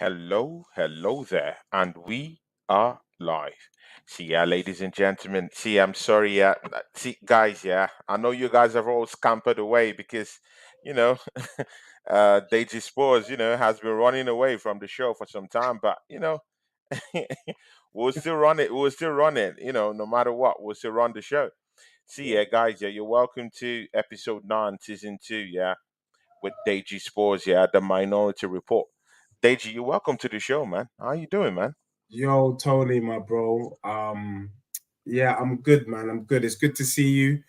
Hello there, and we are live. See, yeah, ladies and gentlemen. See, I'm sorry, yeah. See, guys, yeah, I know you guys have all scampered away because, you know, Deji Spores, has been running away from the show for some time, but we'll still run it. We'll still run it. No matter what, we'll still run the show. See, Yeah. yeah, guys, yeah, you're welcome to episode 9, season 2, yeah, with Deji Spores, yeah, the Minority Report. Deji, you're welcome to the show, man. How you doing, man? Yo, Tony, my bro. Yeah, I'm good, man. I'm good. It's good to see you.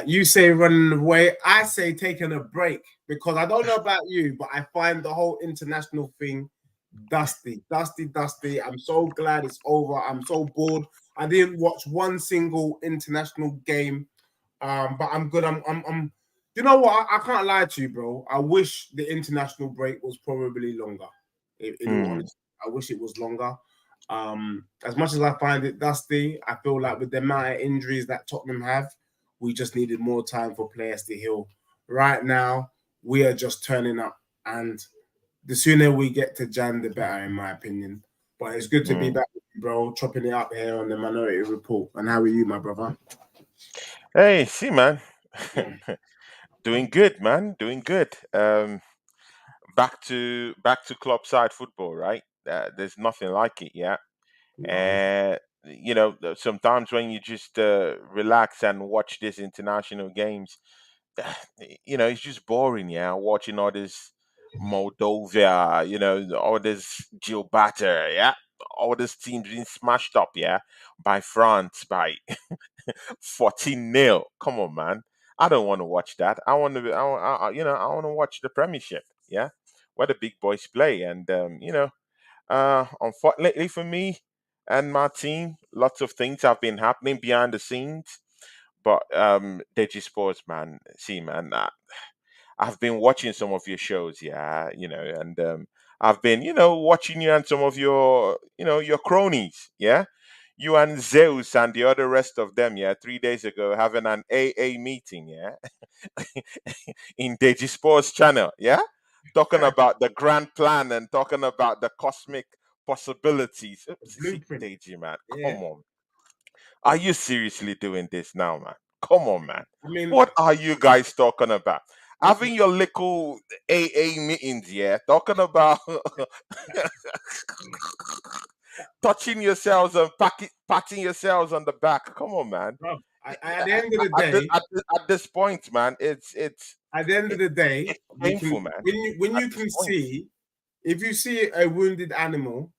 You say running away. I say taking a break because I don't know about you, but I find the whole international thing dusty, dusty, dusty. I'm so glad it's over. I'm so bored. I didn't watch one single international game. But I'm good. I'm. You know what? I can't lie to you, bro. I wish the international break was probably longer. In all Mm, honesty, I wish it was longer. As much as I find it dusty, I feel like with the amount of injuries that Tottenham have, we just needed more time for players to heal. Right now, we are just turning up, and the sooner we get to Jan, the better, in my opinion. But it's good to be mm. back, bro, chopping it up here on the Minority Report. And how are you, my brother? Hey, see, man. Mm. Doing good, man. Doing good. Back to club side football, right? There's nothing like it, yeah. No. And sometimes when you just relax and watch these international games, it's just boring, yeah. Watching all this Moldova, all this Gibraltar, yeah, all these teams being smashed up, yeah, by France by 14-0. Come on, man. I don't want to watch that. I want to, I want to watch the Premiership, yeah, where the big boys play, and unfortunately for me and my team, lots of things have been happening behind the scenes. But Digi Sports, man, see, man, I've been watching some of your shows, yeah, and I've been, watching you and some of your, your cronies, yeah. You and Zeus and the other rest of them, yeah, 3 days ago having an AA meeting, yeah, in Deji Sports channel, yeah, talking about the grand plan and talking about the cosmic possibilities. See, Blueprint. Deji, man, Yeah. come on. Are you seriously doing this now, man? Come on, man. I mean, What are you guys talking about? Having your little AA meetings, yeah, talking about touching yourselves and patting yourselves on the back. Come on, man. bro, at the end of the day, At this point, man, at the end of it, the day, it's we can painful, man. when At you this can point, see if you see a wounded animal,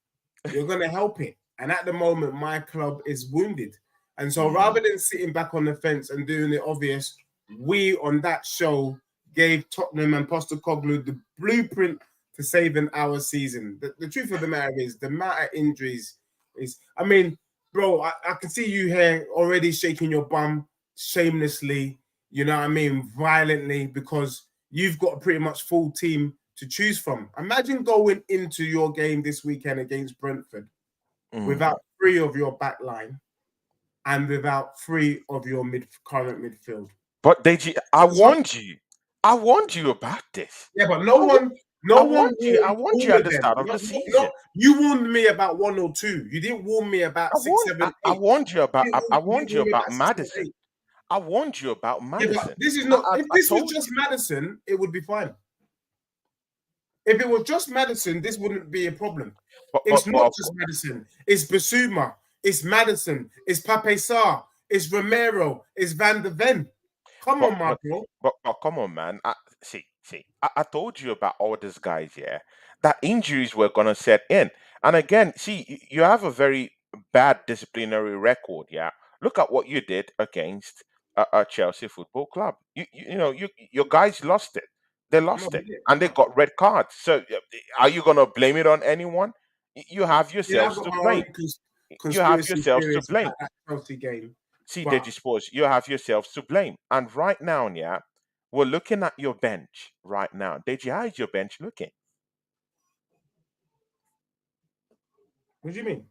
you're gonna help it. And at the moment, my club is wounded. And so mm, rather than sitting back on the fence and doing the obvious, we on that show gave Tottenham and Postecoglou the blueprint to saving our season. The truth of the matter is the amount of injuries is, I mean, bro, I can see you here already shaking your bum shamelessly, you know what I mean, violently, because you've got a pretty much full team to choose from. Imagine going into your game this weekend against Brentford mm. without three of your back line and without three of your current midfield. But Deji, I warned you. I warned you about this. Yeah, but I, wa- no I one warned you. I warned warned you all at of the them. start of the No, season. you warned me about one or two. You didn't warn me about six, seven, I eight. warned you about. I You didn't warned you warn me about about six, seven, Madison. eight. I warned you about Yeah, but Madison. this is not. If I this was told just you. Madison, it would be fine. If it was just Madison, this wouldn't be a problem. It's But not of just course, Madison. It's Basuma. It's Madison. It's Pape Sarr. It's Romero. It's Van de Ven. Come but on, my but bro. but come on, man. See. I told you about all these guys. Yeah, that injuries were gonna set in, and again, see, you have a very bad disciplinary record. Yeah, look at what you did against Chelsea Football Club. Your guys lost it. They No, lost he it, did. and they got red cards. So, are you gonna blame it on anyone? You have Yeah, I've yourselves got to my blame. own You have conspiracy yourselves to theories blame. about that Chelsea game, See, but Deji Sports, you have yourselves to blame. And right now, yeah, we're looking at your bench right now. Deji, how is your bench looking? what do you mean?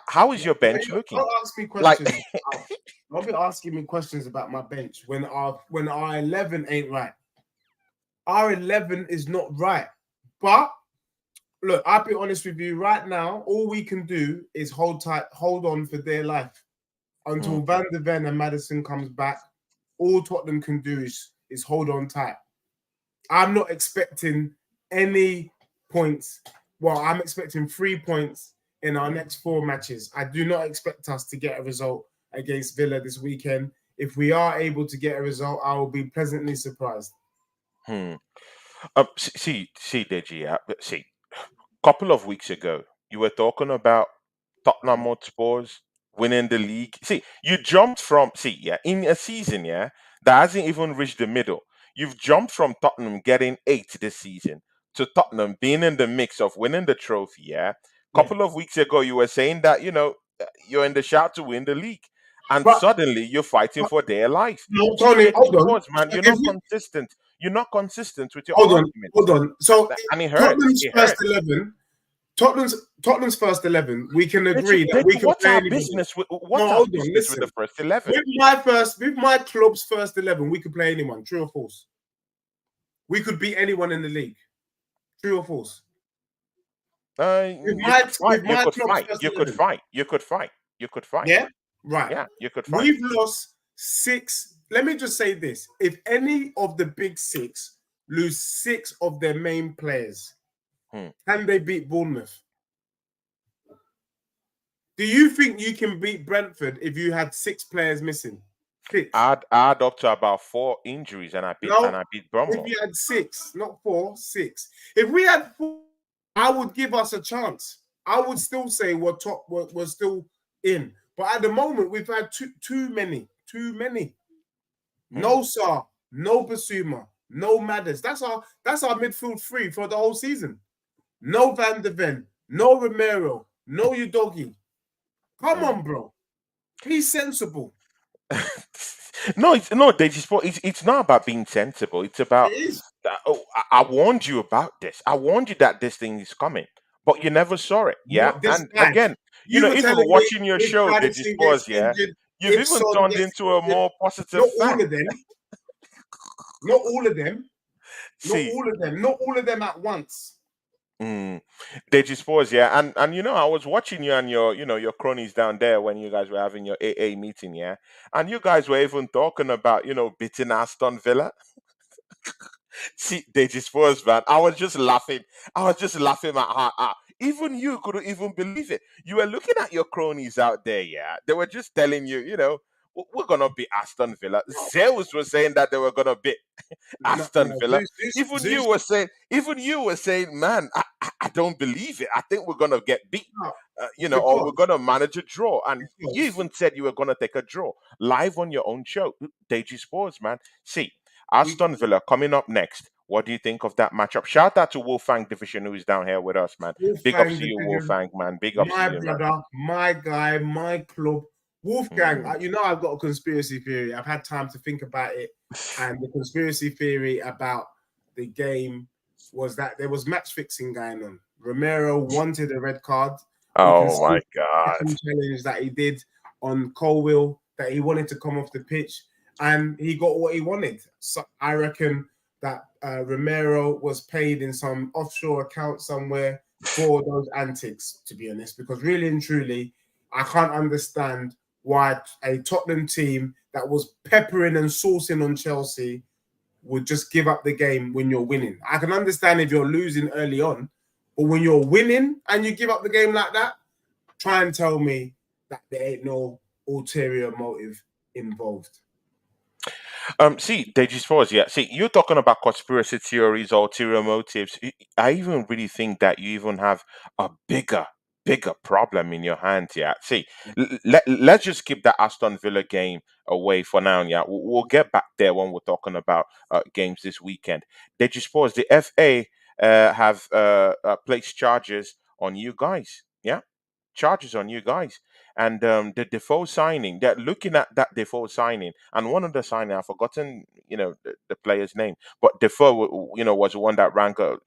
How is your bench looking? Don't ask me Like, questions. Don't be asking me questions about my bench when our 11 ain't right. Our 11 is not right, but look, I'll be honest with you. Right now, all we can do is hold tight, hold on for dear life Mm, until Van de Ven and Madison comes back. All Tottenham can do is hold on tight. I'm not expecting any points. Well, I'm expecting 3 points in our next 4 matches. I do not expect us to get a result against Villa this weekend. If we are able to get a result, I will be pleasantly surprised. hmm. See, Deji, see, couple of weeks ago, you were talking about Tottenham Hotspurs winning the league. See, you jumped from yeah, in a season, yeah, that hasn't even reached the middle. You've jumped from Tottenham getting 8 this season to Tottenham being in the mix of winning the trophy, yeah. Yeah. Couple of weeks ago, you were saying that you're in the shout to win the league, and But, suddenly you're fighting but for their life. no, See, Tony, the hold on. sports man, So you're if not we consistent. You're not consistent with your hold on, hold arguments, on. So and it hurts. Tottenham's It first hurts. 11, Tottenham's first 11, we can Deji, agree that we Deji, can what's play our anybody. business with No, what's our hold on, business with the listen. first 11? With my club's first 11, we could play anyone. True or false? We could beat anyone in the league. True or false? You could fight. With You my could club's fight. first You could 11. fight. You could fight. You could fight. Yeah, right. Yeah, you could fight. We've lost 6. Let me just say this: if any of the big 6 lose 6 of their main players, Hmm. can they beat Bournemouth? Do you think you can beat Brentford if you had 6 players missing? 6. Add up to about 4 injuries, and No, I beat if Bromwell. you had 6, not 4, 6. If we had 4, I would give us a chance. I would still say we're top. We're still in, but at the moment we've had too many, too many. Hmm. No Sar, no Basuma, no Madders. That's our midfield three for the whole season. No Van de Ven, no Romero, no Udogi. Come Hmm. on, bro. Be sensible. No, it's not about being sensible. It's It about is. oh, I warned you about this. I warned you that this thing is coming, but you never saw it. Yeah, What this and guy? again, You were even telling me watching your if show, Digi Madison gets Spores, yeah, injured, you've if even Son turned gets into a injured, more positive not fan. all of them, not all of them, not See, all of them, not all of them at once. mm, Digi Spores, yeah, and I was watching you and your cronies down there when you guys were having your AA meeting, yeah, and you guys were even talking about beating Aston Villa. See, they just was, man. I was just laughing. I was just laughing at heart. Even you couldn't even believe it. You were looking at your cronies out there, yeah. They were just telling you, we're gonna be Aston Villa. Zeus was saying that they were gonna be No, Aston no, Villa. Even you were saying, man, I don't believe it. I think we're gonna get beat. no, Or we're because gonna manage a draw. And you because even said you were gonna take a draw live on your own show, Deji Sports, man. See, Aston we Villa coming up next. What do you think of that matchup? Shout out to Wolfgang Division who is down here with us, man. Big ups Wolfgang to you, division, Wolfgang, man. Big ups to my you, man. brother, my guy, my club. Wolfgang, Mm. I've got a conspiracy theory. I've had time to think about it. And the conspiracy theory about the game was that there was match fixing going on. Romero wanted a red card. We can Oh see my the God. second challenge that he did on Colwill that he wanted to come off the pitch and he got what he wanted. So I reckon that Romero was paid in some offshore account somewhere for those antics, to be honest, because really and truly, I can't understand why a Tottenham team that was peppering and saucing on Chelsea would just give up the game when you're winning. I can understand if you're losing early on, but when you're winning and you give up the game like that, try and tell me that there ain't no ulterior motive involved. See, Deji Spores, yeah. See, you're talking about conspiracy theories, ulterior motives. I even really think that you even have a bigger problem in your hands, yeah. See, let's just keep that Aston Villa game away for now, yeah. We'll get back there when we're talking about games this weekend. Deji Spores, the FA have placed charges on you guys, yeah, charges on you guys. And the Defoe signing, they're looking at that Defoe signing, and one of the signing, I've forgotten, the player's name, but Defoe, was the one that rang a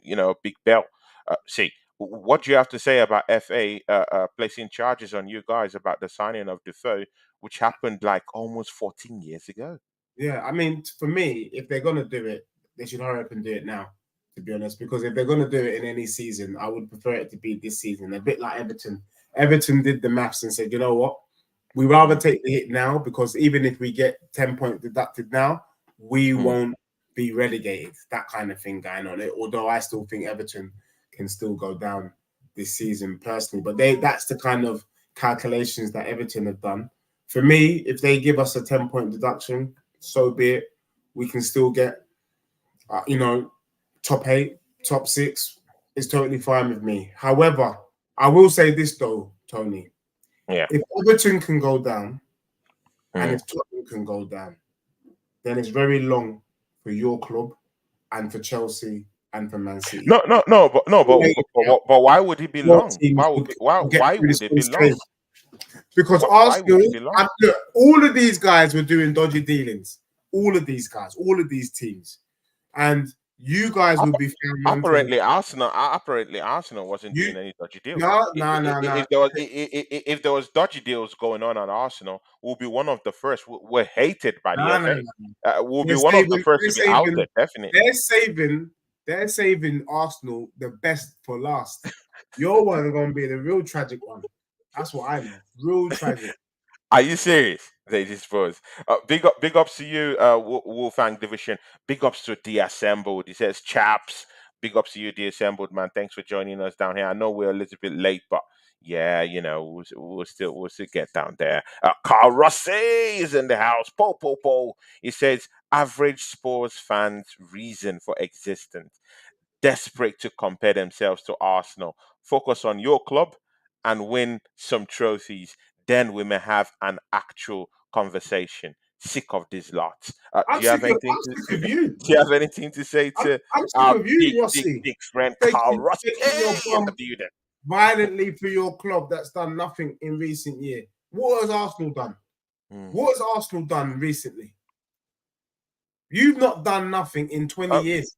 big bell. See, what do you have to say about FA placing charges on you guys about the signing of Defoe, which happened like almost 14 years ago? Yeah, I mean, for me, if they're gonna do it, they should hurry up and do it now. to be honest, because if they're going to do it in any season, I would prefer it to be this season. A bit like Everton. Everton did the maths and said, you know what? We rather Mm, take the hit now because even if we get 10 points deducted now, we mm. won't be relegated. That kind of thing going on. Although I still think Everton can still go down this season personally, but that's the kind of calculations that Everton have done. For me, if they give us a 10-point deduction, so be it. We can still get, top 8, top 6. It's totally fine with me. However, I will say this though, Tony. Yeah. If Everton can go down and Mm. if Tottenham can go down, then it's very long for your club and for Chelsea and for Man City. No, no, no, but no, but why would it be Your long? teams will get Why through would this it be long? unscathed. Because Why would Arsenal, it be long? look, all of these guys were doing dodgy dealings. All of these guys, all of these teams. And you guys will App- be found wanting. Apparently Arsenal wasn't You doing any dodgy deals. no, no, no, no. If there was dodgy deals going on Arsenal, we'll be one of the first. We're hated by the No, no, FA. no. We'll be They're one of the saving. first They're to be outed, saving. definitely. They're saving. They're saving Arsenal the best for last. Your one are going to be the real tragic one. That's what I know. Real tragic. Are you serious? They dispose. Big ups to you, Wolfang Division. Big ups to the assembled. He says, chaps. Big ups to you, the assembled man. Thanks for joining us down here. I know we're a little bit late, but yeah, we'll still get down there. Carl Rossi is in the house. Po. He says, average sports fans' reason for existence, desperate to compare themselves to Arsenal. Focus on your club and win some trophies. Then we may have an actual conversation. Sick of these lots. I'm sick of. I'm sick of you. Do you have anything to say to I'm sick our of you, Rossi, big friend Carl Ross taking your in the bum building? violently for your club that's done nothing in recent year. What has Arsenal done? Mm. What has Arsenal done recently? You've not done nothing in 20 Uh, years.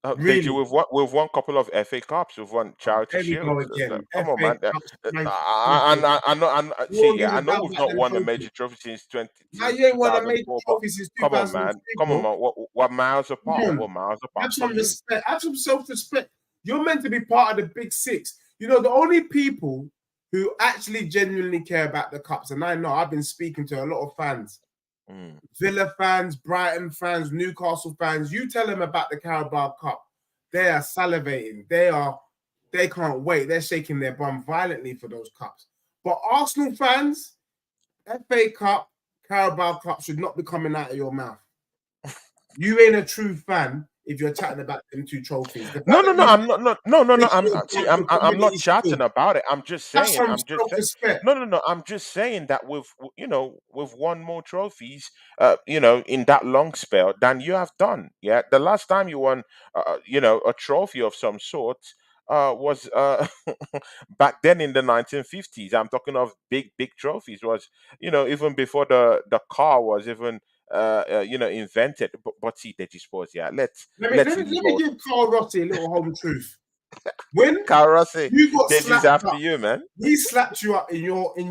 Did you? Really? We've won a couple of FA Cups. We've won Charity There we go Shields. again. Come on, FA man. Cups, trophy. I know. You See, won't yeah, give I a know damn we've about not them won a trophies. major trophy Now since you ain't won a major 2004. But trophy since come on, man. 2003, Come on, bro. man. What miles Come apart? on. What miles apart Have some from you? respect. Have some self-respect. You're meant to be part of the big six. You know, the only people who actually genuinely care about the cups, and I know I've been speaking to a lot of fans, Mm. Villa fans, Brighton fans, Newcastle fans. You tell them about the Carabao Cup, they are salivating. They can't wait. They're shaking their bum violently for those cups. But Arsenal fans, FA Cup, Carabao Cup should not be coming out of your mouth. You ain't a true fan if you're chatting about them two trophies. The fact No, no, that no. you I'm not. No. make your See, your I'm not community chatting shield, about it. I'm just have saying. some self-respect. No. I'm just saying that we've won more trophies, in that long spell than you have done. Yeah, the last time you won, a trophy of some sort, was back then in the 1950s. I'm talking of big trophies. Was even before the car was even invented. But see, Deji Sports. Yeah, let's Let leave me all. give Carl Rossi a little home truth. When Karate. you got Deji's slapped after up, you, man. we slapped you up in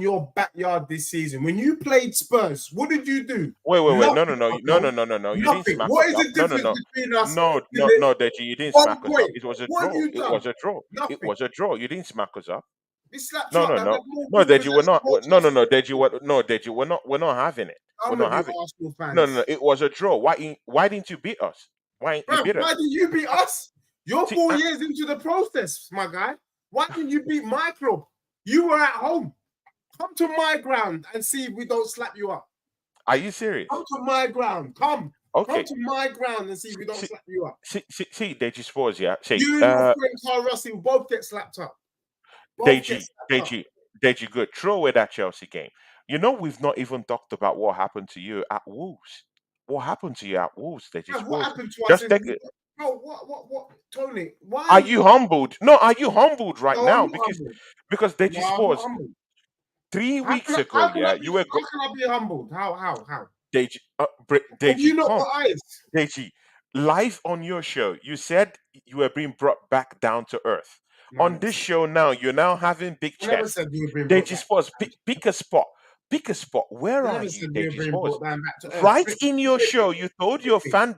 your backyard this season. When you played Spurs, what did you do? Wait. No, no, Nothing, no, no, no, bro. no, no, no. You didn't Nothing. smack What us is up. the No, no, difference no, between us no, and the no, Deji. You didn't 1 smack us up. point? It was a What have draw. you It done? was a draw. It Nothing. was a draw. You didn't smack us up. We slapped you No, up. no, Now we no, had more no, ball Deji. We're possession, not. more No, no, chances. no, Deji. No, Deji. We're not having it. We're I'm not with you, having. Arsenal No, no, no. fans. It was a draw. Why didn't you beat us? Why didn't you Bro, beat us? why did you beat us? You're See, 4 years into the process, my guy. Why didn't you beat my club? You were at home. Come to my ground and see if we don't slap you up. are you serious? Come to my ground. Come. Come Okay. to my ground and see if we don't See, slap you up. Deji Sports. Yeah. See, You and your friend Carl Rossi will both get slapped up. Both get Deji, slapped up. Deji, Deji, good. Throw away that Chelsea game. We've not even talked about what happened to you at Wolves. What happened to you at Wolves, Deji Man, what Sports? happened to us Just in take it. bro, what, Tony? Are Why? you humbled? No, are you humbled right No, I'm now? not humbled. Because No, Deji I'm not Sports, humbled. 3 weeks ago, yeah, you were How can I be humbled? How? Deji, Have you Deji, not come, got eyes? Deji, live on your show, you said you were being brought back down to earth. No, I On never this said. show now, you're now having big I never chest. said you were being brought Deji back. Sports, pick a spot. Pick a spot. Where I are never you, said we were Deji being Sports? brought down back to earth. Right in your show, you told your Strictly.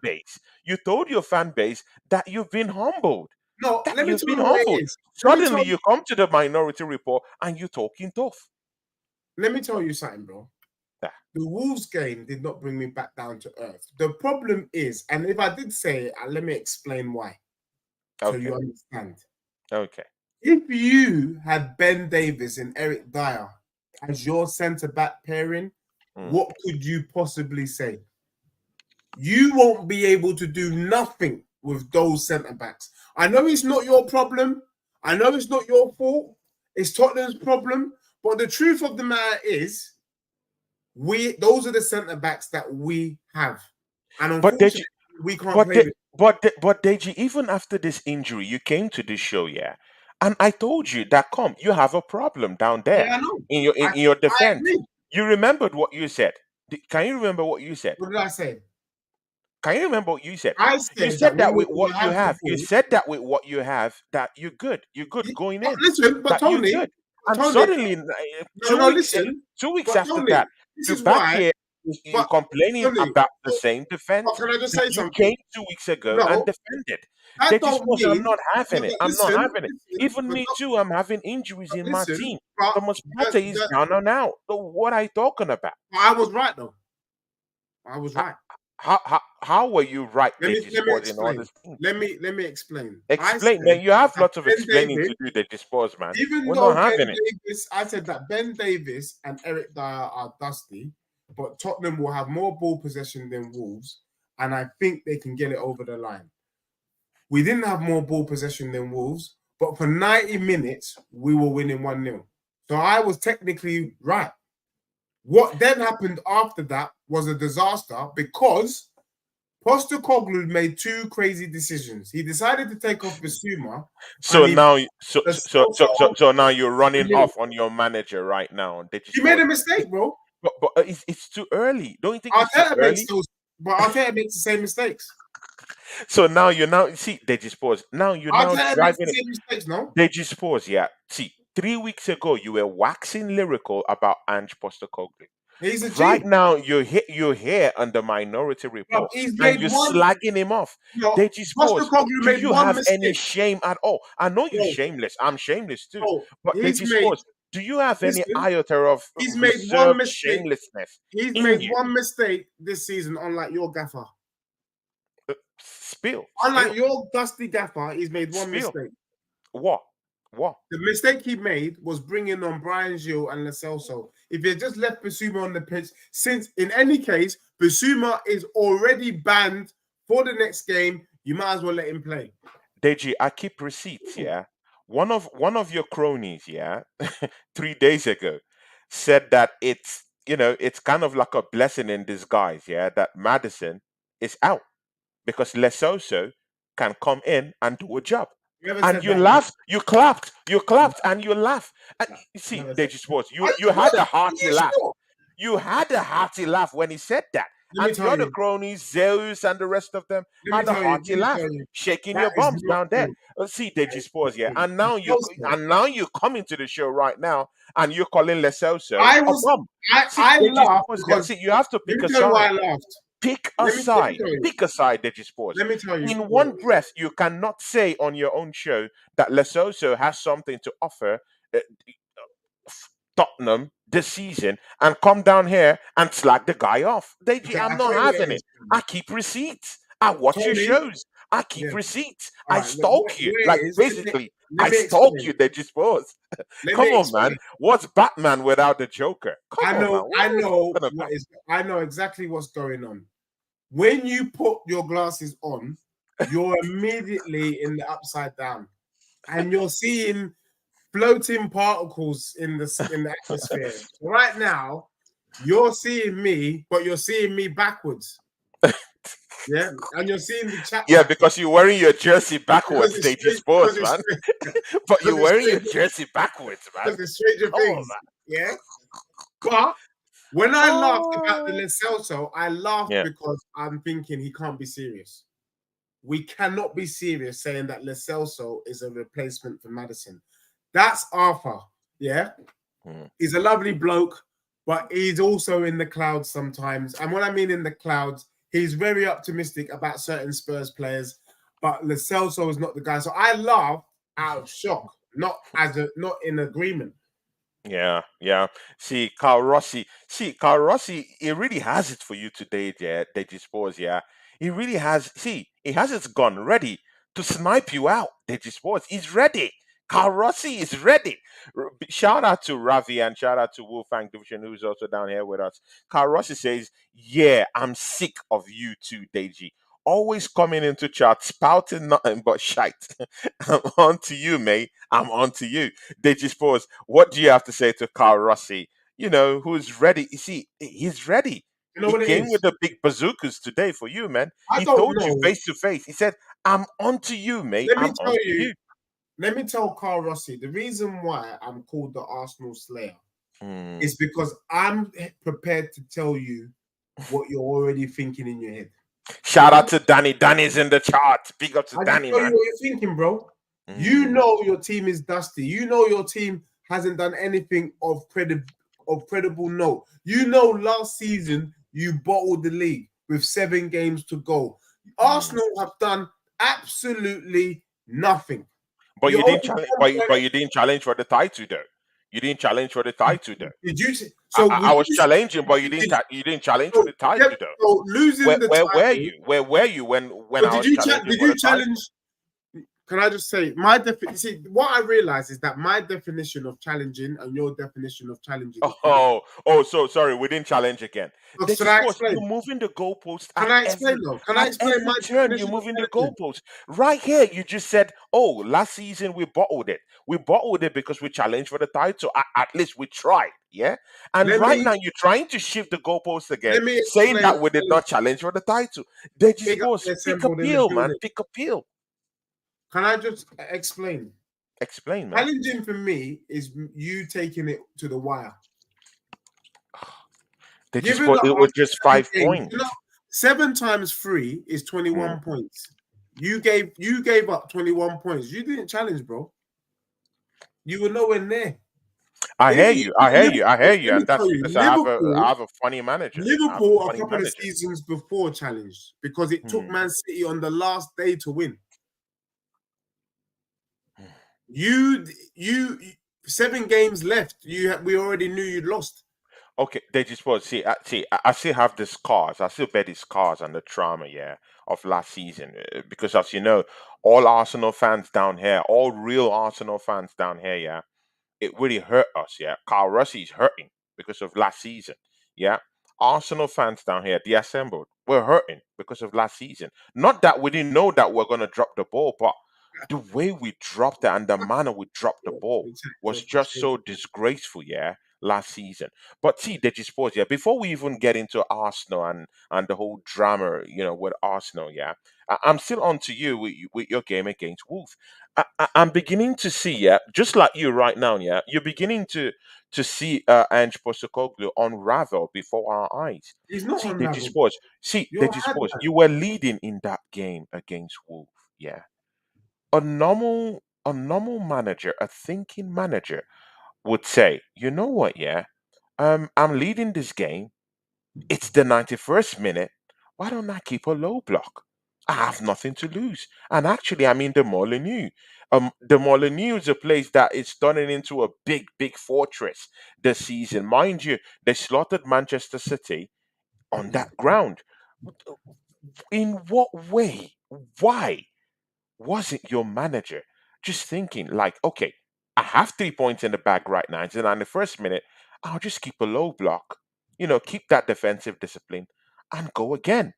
fan base that you've been humbled. No, That let me you've tell been you what it humbled. is. Let me tell Suddenly, you. you come to the Minority Report and you're talking tough. Let me tell you something, bro. Yeah. The Wolves game did not bring me back down to earth. The problem is, and if I did say it, let me explain why, so Okay. you understand. Okay. If you had Ben Davis and Eric Dyer as your centre back pairing, Mm. what could you possibly say? You won't be able to do nothing with those centre backs. I know it's not your problem. I know it's not your fault. It's Tottenham's problem. But the truth of the matter is, those are the centre backs that we have, and But Deji, unfortunately, we can't but play De, with. but Deji, even after this injury, you came to this show, yeah, and I told you that you have a problem down there Yeah, I know. in your I, in your I defense. agree. You remembered what you said. Can you remember what you said? What did I say? Can you remember what you said? I You said that said when that we with what you have the have. You ball. said that with what you have, that you're good. You're good going But in. listen, but That you're Tony, good. And Tony, suddenly, no, no, listen, 2 weeks but after Tony, that, this you're is back why. here. You're But complaining Tony, about the same but defense can I just that say you something? came 2 weeks ago and No, defended. that They just don't was, I'm mean. not having it. But I'm not listen, having it. listen, Even me too. I'm having injuries in my listen. team. But The Mosquito is down and out. So what are you talking about? I was right though. I was H- right. how were you right, Deji Let me Sports, in all explain. these things? Let me explain. I Explain, said man. You have that lots of Ben explaining Davis, to do, Deji Sports, man. even We're not though Ben having it. Davis, I said that Ben Davis and Eric Dyer are dusty, but Tottenham will have more ball possession than Wolves, and I think they can get it over the line. We didn't have more ball possession than Wolves, but for 90 minutes, we were winning 1-0. So I was technically right. What then happened after that was a disaster because Postecoglou made two crazy decisions. He decided to take off Basuma, and So now, also so now you're running off on your manager right now, Deji he made a Sports. mistake, bro. But it's too early. Don't you think it's too Arteta makes early? those, but Arteta makes the same mistakes. So now you're now see Deji Sports. Now you're now Arteta makes the driving it. same mistakes, no? Deji Sports, yeah. See, 3 weeks ago you were waxing lyrical about Ange Postecoglou. He's a Right G. now you're here on the Minority Bro, Report he's and made you're one. slagging him off. No, Deji Sports, Postecoglou do made you one have any mistake, shame at all? I know you're bro. shameless. I'm shameless too. Bro, But he's Deji made. Sports, do you have any Listen, iota of he's made one reserved mistake. shamelessness He's in made you? one mistake this season, unlike your gaffer. Spill, Unlike spill, your dusty gaffer, he's made one spill. mistake. What? What? The mistake he made was bringing on Brian Gil and Lo Celso. If he had just left Basuma on the pitch, since in any case, Basuma is already banned for the next game, you might as well let him play. Deji, I keep receipts, yeah. One of your cronies, yeah, 3 days ago, said that it's kind of like a blessing in disguise, yeah, that Madison is out because Lesoso can come in and do a job. Never And said you that. laughed, you clapped, and you laughed. And you see, Never said Deji Sports, that. you had a Are hearty you laugh. sure? You had a hearty laugh when he said that. Let me And the tell other you. cronies, Zeus and the rest of them, Let me had a tell you. hearty Let me laugh, tell you. shaking That your is bums not down there. true. See, That Deji is not Spores, yeah. true. And now Also, you come into the show right now and you're calling Leselso I a was bum. See, I Deji laughed Spores, yeah. because See, you have to let pick me a tell you why side. I laughed. Pick a Let me side. tell you. Pick a side, Deji Sports. Let me tell you. In one breath, you cannot say on your own show that Lesoso has something to offer uh, Tottenham this season and come down here and slag the guy off. Okay, I'm I not tell you what it having it. is. I keep receipts. I watch your Tony, shows. I keep yeah. receipts. All I right. Look, stalk you. where Like it is, basically, let I me stalk explain. you, Deji Sports. Let Come me on, man. explain. What's Batman without the Joker? Come I on, man. know, What I are we know talking what about? is. I know exactly what's going on. When you put your glasses on, you're immediately in the upside down, and you're seeing floating particles in the atmosphere. So right now, you're seeing me, but you're seeing me backwards. Yeah, and you're seeing the chat Yeah, backwards because you're wearing your jersey because backwards, it's Deji straight, Sports, man. But because you're it's wearing your strange, jersey backwards, man. because it's Stranger Come on, Things. Yeah, but when I laughed about the man. Celso, I laughed Yeah. because I'm thinking he can't be serious. We cannot be serious saying that Lo Celso is a replacement for Madison. That's Arthur. Yeah, Mm. he's a lovely bloke, but he's also in the clouds sometimes. And when I mean in the clouds, he's very optimistic about certain Spurs players, but Lo Celso is not the guy. So I laugh out of shock, not in agreement. Yeah, yeah. Carl Rossi, he really has it for you today, yeah, Deji Sports, yeah. He really has, he has his gun ready to snipe you out, Deji Sports. He's ready. Carl Rossi is ready. Shout out to Ravi and shout out to Wolfgang Division, who's also down here with us. Carl Rossi says, yeah, I'm sick of you too, Deji. Always coming into chat, spouting nothing but shite. I'm on to you, mate. I'm on to you. Deji Sports, what do you have to say to Carl Rossi? You know, who's ready? You see, he's ready. You know He what it came with is? the big bazookas today for you, man. I He don't told you know. face to face. He said, I'm on to you, mate. Let me I'm tell on to you, you. let me tell Carl Rossi the reason why I'm called the Arsenal Slayer Hmm. is because I'm prepared to tell you what you're already thinking in your head. Shout out to Danny. Danny's in the chart. Big up to I just Danny, tell you man. what you're thinking, bro. You Hmm. know your team is dusty. You know your team hasn't done anything of credible note. You know last season you bottled the league with 7 games to go. Hmm. Arsenal have done absolutely nothing. But You you didn't only challenge. one But point. you didn't challenge for the title, though. You didn't challenge for the title, though. Did you? So I would was you? challenging, but you didn't. Did, You didn't challenge for so, the title, yeah, though. so losing the Where were title. you? Where were you when So I was challenging did for you the challenge? title? Can I just say my see what I realize is that my definition of challenging and your definition of challenging is very. So sorry, we didn't challenge again. Look, They should just I sports, you're explain? moving the goalpost Can I explain though? Can I at explain every my turn. You're definition of moving the challenging? goalpost. Right here, you just said, "Oh, last season we bottled it. We bottled it because we challenged for the title. At least we tried, yeah." And Let right me now, you're trying to shift the goalpost again, let me saying explain that we did not challenging. challenge for the title. They just Big up sports, the pick a assembled in the peel, man. building. Pick a peel. Can I just explain? Explain, man. Challenging for me is you taking it to the wire. They just Given sport. that It was after just 7 games, 5 points. 7 times 3 is Hmm. 21 points. You gave up 21 points. You didn't challenge, bro. You were nowhere near. I hear Even you. I hear you. I hear Liverpool, you. let me And that's tell you, because Liverpool, I have a funny manager. I have Liverpool, a a funny couple of manager. seasons before challenged because it took Hmm. Man City on the last day to win. Hmm. You 7 games left. We already knew you'd lost. Okay, they just was I still have the scars. I still bear the scars and the trauma, yeah, of last season. Because as you know, all Arsenal fans down here, all real Arsenal fans down here, yeah, it really hurt us. Yeah, Carl Russell's hurting because of last season. Yeah, Arsenal fans down here, the assembled, we're hurting because of last season. Not that we didn't know that we're gonna drop the ball, but the way we dropped it and the manner we dropped the ball was just so disgraceful. Yeah, last season. But see, Deji Sports, yeah. Before we even get into Arsenal and the whole drama, with Arsenal, yeah, I'm still on to you with your game against Wolves. I'm beginning to see, yeah, just like you right now, yeah, you're beginning to see Ange Postecoglou unravel before our eyes. He's not See, Deji unraveled. Sports, You're had you were leading in that game against Wolves, yeah. A normal manager, a thinking manager, would say, you know what, yeah, I'm leading this game. It's the 91st minute. Why don't I keep a low block? I have nothing to lose. And actually, I'm in the Molineux. The Molineux is a place that is turning into a big, big fortress this season. Mind you, they slaughtered Manchester City on that ground. In what way? Why wasn't your manager just thinking, like, okay, I have 3 points in the bag right now. And on the first minute, I'll just keep a low block, keep that defensive discipline and go again.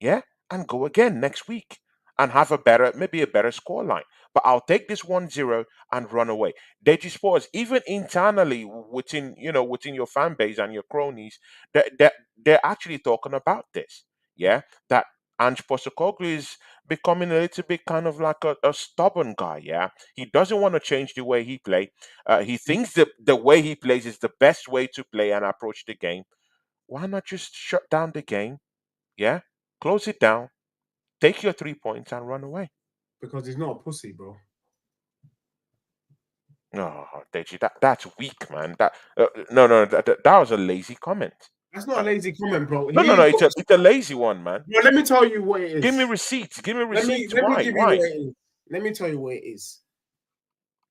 Yeah. And go again next week and have maybe a better score line. But I'll take this 1-0 and run away. Deji Sports, even internally within your fan base and your cronies, they're actually talking about this. Yeah. That Ange Postecoglou is becoming a little bit kind of like a stubborn guy. Yeah, he doesn't want to change the way he play. He thinks that the way he plays is the best way to play and approach the game. Why not just shut down the game? Yeah, close it down, take your 3 points and run away. because he's not a pussy, bro. No, Deji, that's weak, man. That was a lazy comment. That's not Uh, a lazy comment, bro. no. He's got. It's a lazy one, man. Bro, let me tell you what it Give me is. receipts. Give me Let me receipts. let me Why? give you Why? what it is. Let me tell you what it is.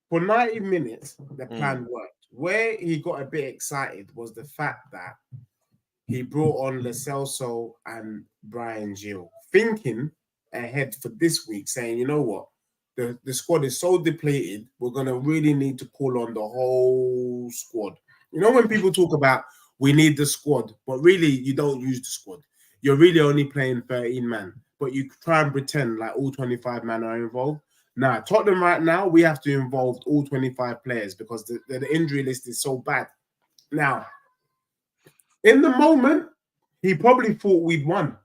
For 90 minutes, the Mm. plan worked. Where he got a bit excited was the fact that he brought on Lo Celso and Brian Gill, thinking ahead for this week, saying, you know what, the squad is so depleted, we're going to really need to call on the whole squad. You know, when people talk about we need the squad, but really you don't use the squad. You're really only playing 13 man, but you try and pretend like all 25 man are involved. Now, Tottenham right now, we have to involve all 25 players because the injury list is so bad. Now, in the moment, he probably thought we'd won.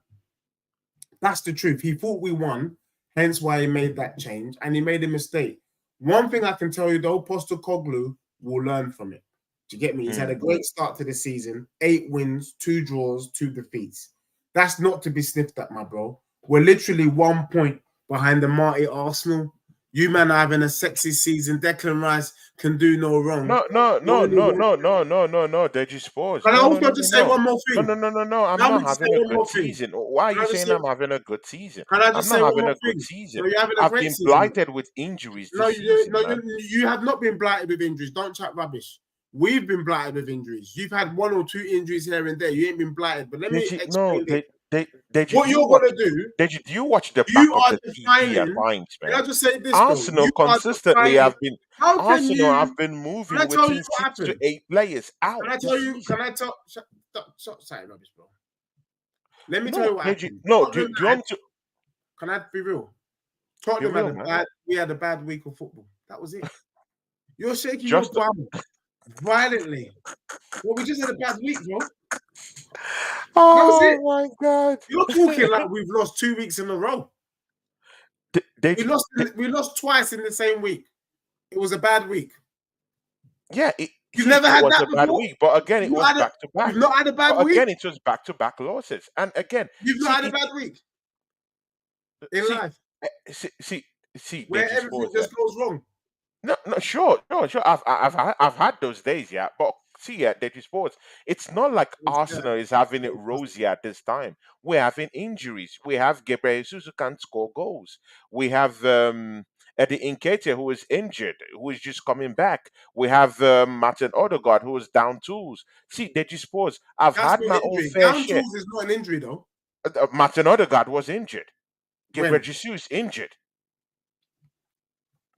That's the truth. He thought we won, hence why he made that change, and he made a mistake. One thing I can tell you though, Postecoglou will learn from it. Do you get me? He's had a Mm. great start to the season: 8 wins, 2 draws, 2 defeats. That's not to be sniffed at, my bro. We're literally 1 point behind the mighty Arsenal. You man are having a sexy season. Declan Rice can do no wrong. The only one. Deji Sports. And I also just say one more thing. I'm Allow not me to say having a one good more thing. season. Why are Can you I just saying say? I'm having a good season? Can I I'm just not say one having more a good thing? season. No, you're having a I've great been season. blighted with injuries No, this season, man. you have not been blighted with injuries. Don't chat rubbish. We've been blighted with injuries. You've had 1 or 2 injuries here and there. You ain't been blighted. But let me Deji, no, explain it. Deji, What you're gonna do? Do you watch the back You of are the TV at defining. times, Can I man? just say this though? Arsenal You are consistently defining. have been How can Arsenal have you? been Can I moving tell you within what 6 to happened? 8 players out Can I this tell you? season. Can I tell? Sorry, rubbish, bro. Let me tell No, you what Deji, happened. no. Tottenham Do you had. want to Can I be real? be Tottenham had real, a man? bad. We had a bad week of football. That was it. You're shaking your Just bum violently. Well, we just had a bad week, bro. That was it. oh my god. You're talking like we've lost 2 weeks in a row. We Deji, lost. We lost twice in the same week. It was a bad week. yeah, You've see, never it had was that a bad before. week, but again, You've it not was had a. back to back. You've not had a bad But week. again, it was back to back losses. And again, You've not see, had a bad week in see, life Deji where everything Sports. just goes wrong. No, sure. I've had those days, yeah. But see, yeah, Deji Sports. It's not like Yeah. Arsenal is having it rosy at this time. We're having injuries. We have Gabriel Jesus who can't score goals. We have Eddie Nketiah who is injured, who is just coming back. We have Martin Odegaard who is down tools. See, Deji Sports. I've That's had not my own injury. fair Down share. tools is not an injury though. Martin Odegaard was injured. Gabriel When? Jesus injured.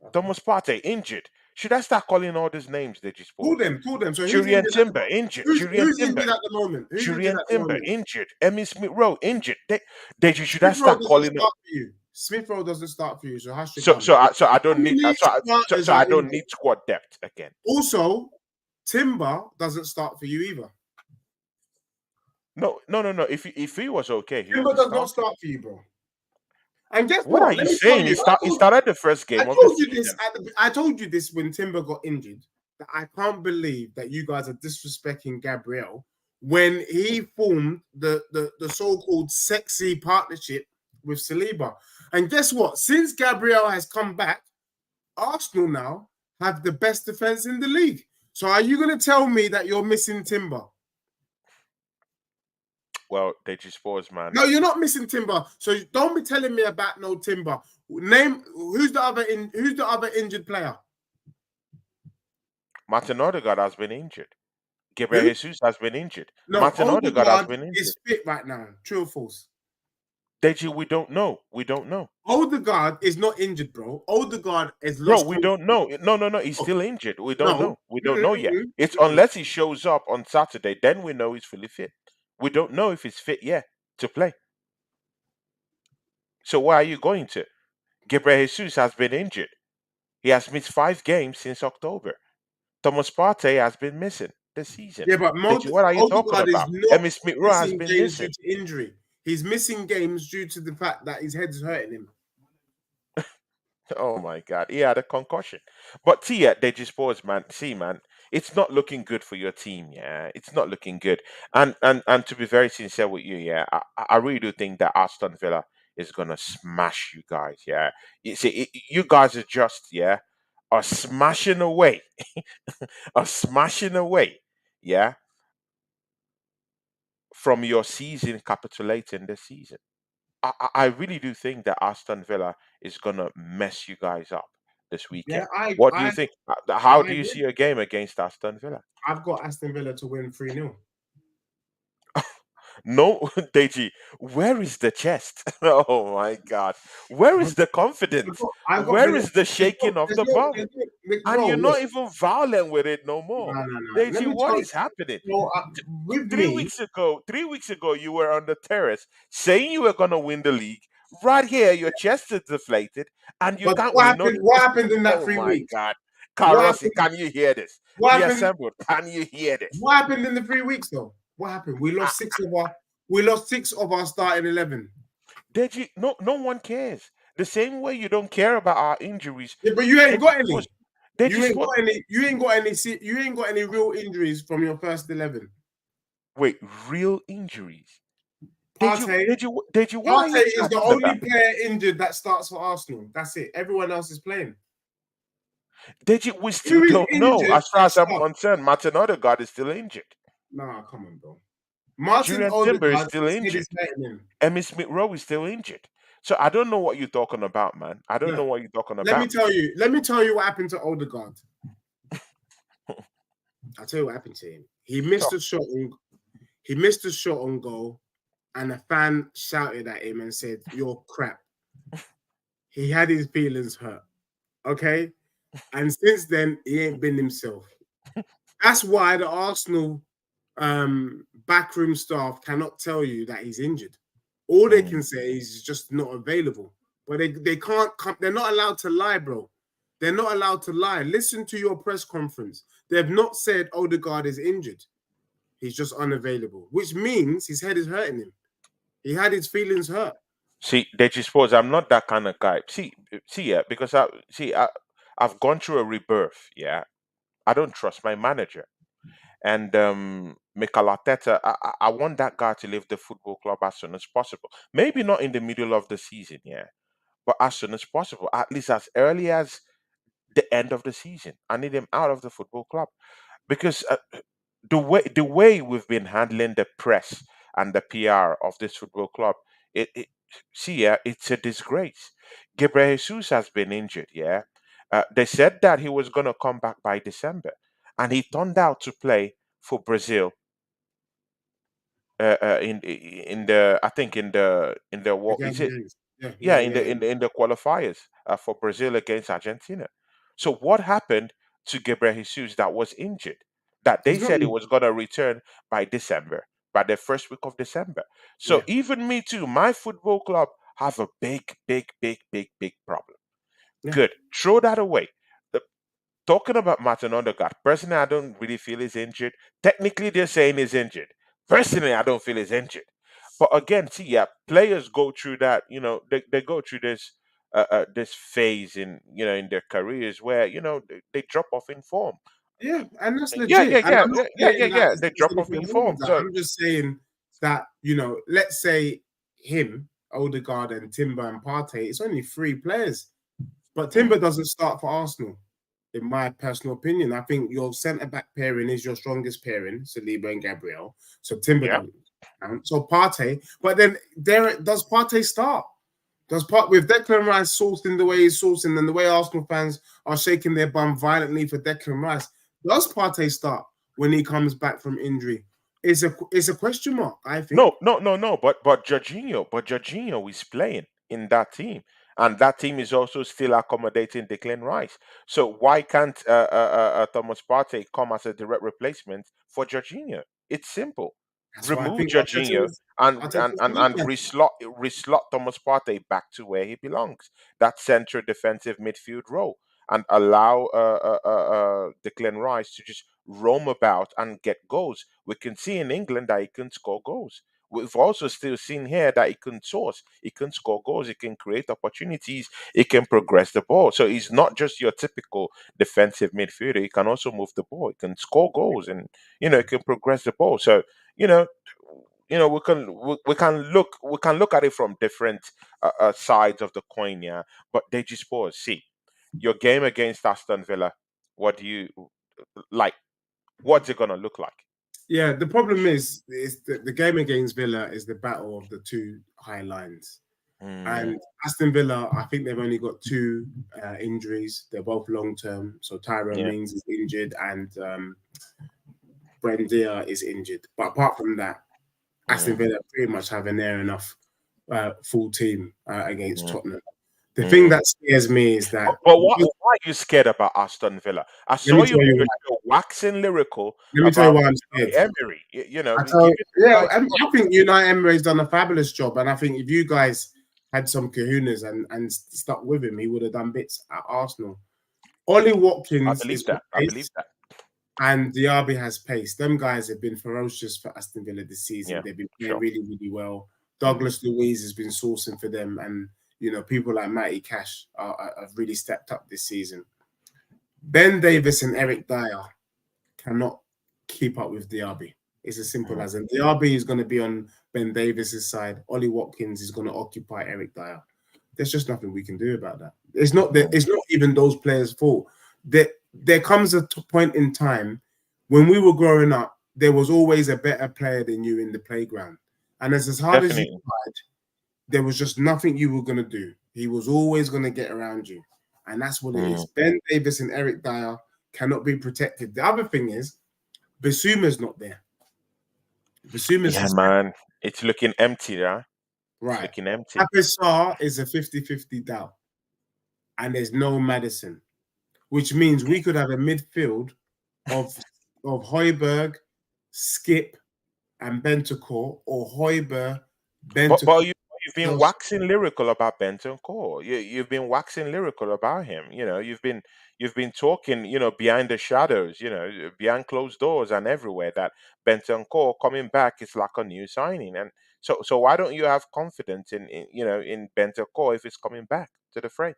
Okay. Thomas Partey injured. Should I start calling all these names, Deji Call Sports? them. Call them. So who's Julian injured at the Timber moment? injured. Who's injured at the moment? Who's injured Julian at the Timber moment? injured. Emmy Smith Rowe injured. Deji, should I Smith Rowe start doesn't calling them? start for you. Smith Rowe doesn't start for you. So hush your bum. So I How don't need many starters so I are don't injured? need squad depth again. Also, Timber doesn't start for you either. No. If he was okay, he would Timber be does not starting. start for you, bro. And guess What are what? you Let me tell saying? you. He started the first I game of the told you this. season. I told you this when Timber got injured. That I can't believe that you guys are disrespecting Gabriel when he formed the so-called sexy partnership with Saliba. And guess what? Since Gabriel has come back, Arsenal now have the best defense in the league. So are you going to tell me that you're missing Timber? Well, Deji Sports, man. No, you're not missing Timber. So don't be telling me about no Timber. Name who's the other injured player? Martin Odegaard has been injured. Gabriel Who? Jesus has been injured. No, Martin Odegaard has Odegaard been injured. is fit right now. True or false? Deji, we don't know. We don't know. Odegaard is not injured, bro. Odegaard has Bro, lost we confidence. don't know. No. He's still injured. We don't No. know. We don't know yet. It's Mm-mm. unless he shows up on Saturday, then we know he's fully fit. We don't know if he's fit yet to play. So where are you going to? Gabriel Jesus has been injured. He has missed 5 games since October. Thomas Partey has been missing this season. Yeah, but What are you talking Odegaard is about? not Emmy Smith Rowe has missing been games due missing. to injury. He's missing games due to the fact that his head's hurting him. Oh my God. He had a concussion. But see, Deji Sports, man, see, man, it's not looking good for your team, yeah. It's not looking good. And to be very sincere with you, yeah, I really do think that Aston Villa is gonna smash you guys, yeah. You see, you guys are just, yeah. are smashing away, are smashing away, yeah, from your season capitulating this season. I really do think that Aston Villa is gonna mess you guys up this Yeah, weekend. I What do you I think? How I do you agree. see a game against Aston Villa? I've got Aston Villa to win 3-0. No, Deji, where is the chest? Oh my God, where is the confidence? I've got Where Villa. is the shaking of the bum? And Bro, you're look, not even violent with it no more. no, no, no. Let Deji, me what tell you, is happening? bro, with three me, weeks ago, 3 weeks ago, you were on the terrace saying you were gonna win the league. Right here, your chest is deflated, and you but can't what win. No, happened? What happened in that oh three my weeks? God, What Carossi, happened? can you hear this? What The happened? assembled, can you hear this? What happened in the 3 weeks though? What happened? We lost six of our starting 11. Deji, no one cares. The same way you don't care about our injuries. Yeah, but you ain't Deji got Sports, any. Deji Sports. You ain't got any. You ain't got any real injuries from your first 11. Wait, real injuries? Partey, Deji, what are you Partey is the chatting only about? player injured that starts for Arsenal. That's it. Everyone else is playing. Deji, we still Who is don't know. injured As far that as I'm starts? concerned, Martin Odegaard is still injured. Nah, come on, bro. Martin Julian Timber is Odegaard, still his head is injured. hurting him. Emmy Smith Rowe is still injured. So I don't know what you're talking about, man. I don't know Look, what you're talking let me about. tell you. Let me tell you what happened to Odegaard. I'll tell you what happened to him. Talk. He missed a shot on goal, and a fan shouted at him and said, "You're crap." He had his feelings hurt. Okay, and since then he ain't been himself. That's why the Arsenal backroom staff cannot tell you that he's injured. All they Mm. can say is he's just not available. But they can't come, they're not allowed to lie, bro. They're not allowed to lie. Listen to your press conference. They've not said Odegaard is injured. He's just unavailable, which means his head is hurting him. He had his feelings hurt. See, Deji Sports, I'm not that kind of guy. Yeah, because I've gone through a rebirth. Yeah, I don't trust my manager. And Mikel Arteta, I want that guy to leave the football club as soon as possible. Maybe not in the middle of the season, yeah, but as soon as possible. At least as early as the end of the season. I need him out of the football club because the way we've been handling the press and the PR of this football club, it see, yeah, it's a disgrace. Gabriel Jesus has been injured. Yeah, they said that he was going to come back by December, and he turned out to play for Brazil in the I think in the what is Again, it? yeah, Yeah, yeah, in yeah, the qualifiers for Brazil against Argentina. So what happened to Gabriel Jesus that was injured? That they he's not said he injured. was going to return by December, by the first week of December. So Yeah, even me too, my football club have a big problem. yeah, Good, throw that away. The- Talking about Martin Odegaard, personally, I don't really feel he's injured. Technically, they're saying he's injured. Personally, I don't feel he's injured. But again, see, yeah, players go through that. They go through this phase in their careers where they drop off in form. yeah, and that's Yeah, legit. yeah, And yeah, I'm not yeah, yeah, yeah, saying that yeah. They there's drop off anything in wrong with form. that. So I'm just saying that, let's say him, Odegaard, and Timber and Partey, it's only three players. But mm, Timber doesn't start for Arsenal, in my personal opinion. I think your centre back pairing is your strongest pairing, Saliba and Gabriel. So Timber yeah. don't count. So Partey, but then does Partey start? Does part with Declan Rice sourcing the way he's sourcing and the way Arsenal fans are shaking their bum violently for Declan Rice? Does Partey start when he comes back from injury? It's a question mark, I think. No, no, no, no. But Jorginho is playing in that team, and that team is also still accommodating Declan Rice. So why can't Thomas Partey come as a direct replacement for Jorginho? It's simple. That's why I Remove think Jorginho and Arteta's and and, doing and that. reslot Thomas Partey back to where he belongs, that central defensive midfield role, and allow Declan Rice to just roam about and get goals. We can see in England that he can score goals. We've also still seen here that he can source, he can score goals, he can create opportunities, he can progress the ball. So he's not just your typical defensive midfielder. He can also move the ball, he can score goals, and he can progress the ball. So you know, we can look at it from different sides of the coin. Yeah, but they just pause. See, your game against Aston Villa. What do you like? What's it gonna look like? Yeah, the problem is the game against Villa is the battle of the two high lines. Mm, And Aston Villa, I think they've only got two injuries. They're both long term. So Tyrone yeah. Mings is injured and Brendia is injured. But apart from that, Aston Mm, Villa pretty much have a near enough full team against mm, Tottenham. The thing mm. that scares me is But, that. but why are you scared about Aston Villa? I Let saw me you tell on you. your show waxing lyrical Let me tell you about why I'm scared. Emery. I Give tell it yeah, like I think Unai Emery's done a fabulous job, and I think if you guys had some kahunas and stuck with him, he would have done bits at Arsenal. Ollie I Watkins is believe got that. I believe pace, that. and Diaby has pace. Them guys have been ferocious for Aston Villa this season. Yeah, They've been playing sure. really, really well. Mm, Douglas Luiz has been sourcing for them, and people like Matty Cash have really stepped up this season. Ben Davis and Eric Dyer cannot keep up with Diaby. It's as simple mm, as, and Diaby is going to be on Ben Davis's side. Ollie Watkins is going to occupy Eric Dyer. There's just nothing we can do about that. It's not that. mm. It's not even those players' fault. There comes a point in time when we were growing up. There was always a better player than you in the playground, and as hard as you Definitely. tried, there was just nothing you were going to do. He was always going to get around you, and that's what it is. Mm. Ben Davis and Eric Dyer cannot be protected. The other thing is Basuma's not there. Basuma's Yeah, suspended. man. It's looking empty, yeah. It's Right. looking empty. Pape is a 50-50 doubt, and there's no Madison, which means we could have a midfield of Højbjerg, Skip, and Bentancur, or Højbjerg, But Bentancur. you've been waxing lyrical about Benton Core. You've been waxing lyrical about him. You've been talking, behind the shadows, behind closed doors and everywhere that Benton Core coming back is like a new signing. And so why don't you have confidence in Benton Core if it's coming back to the fray?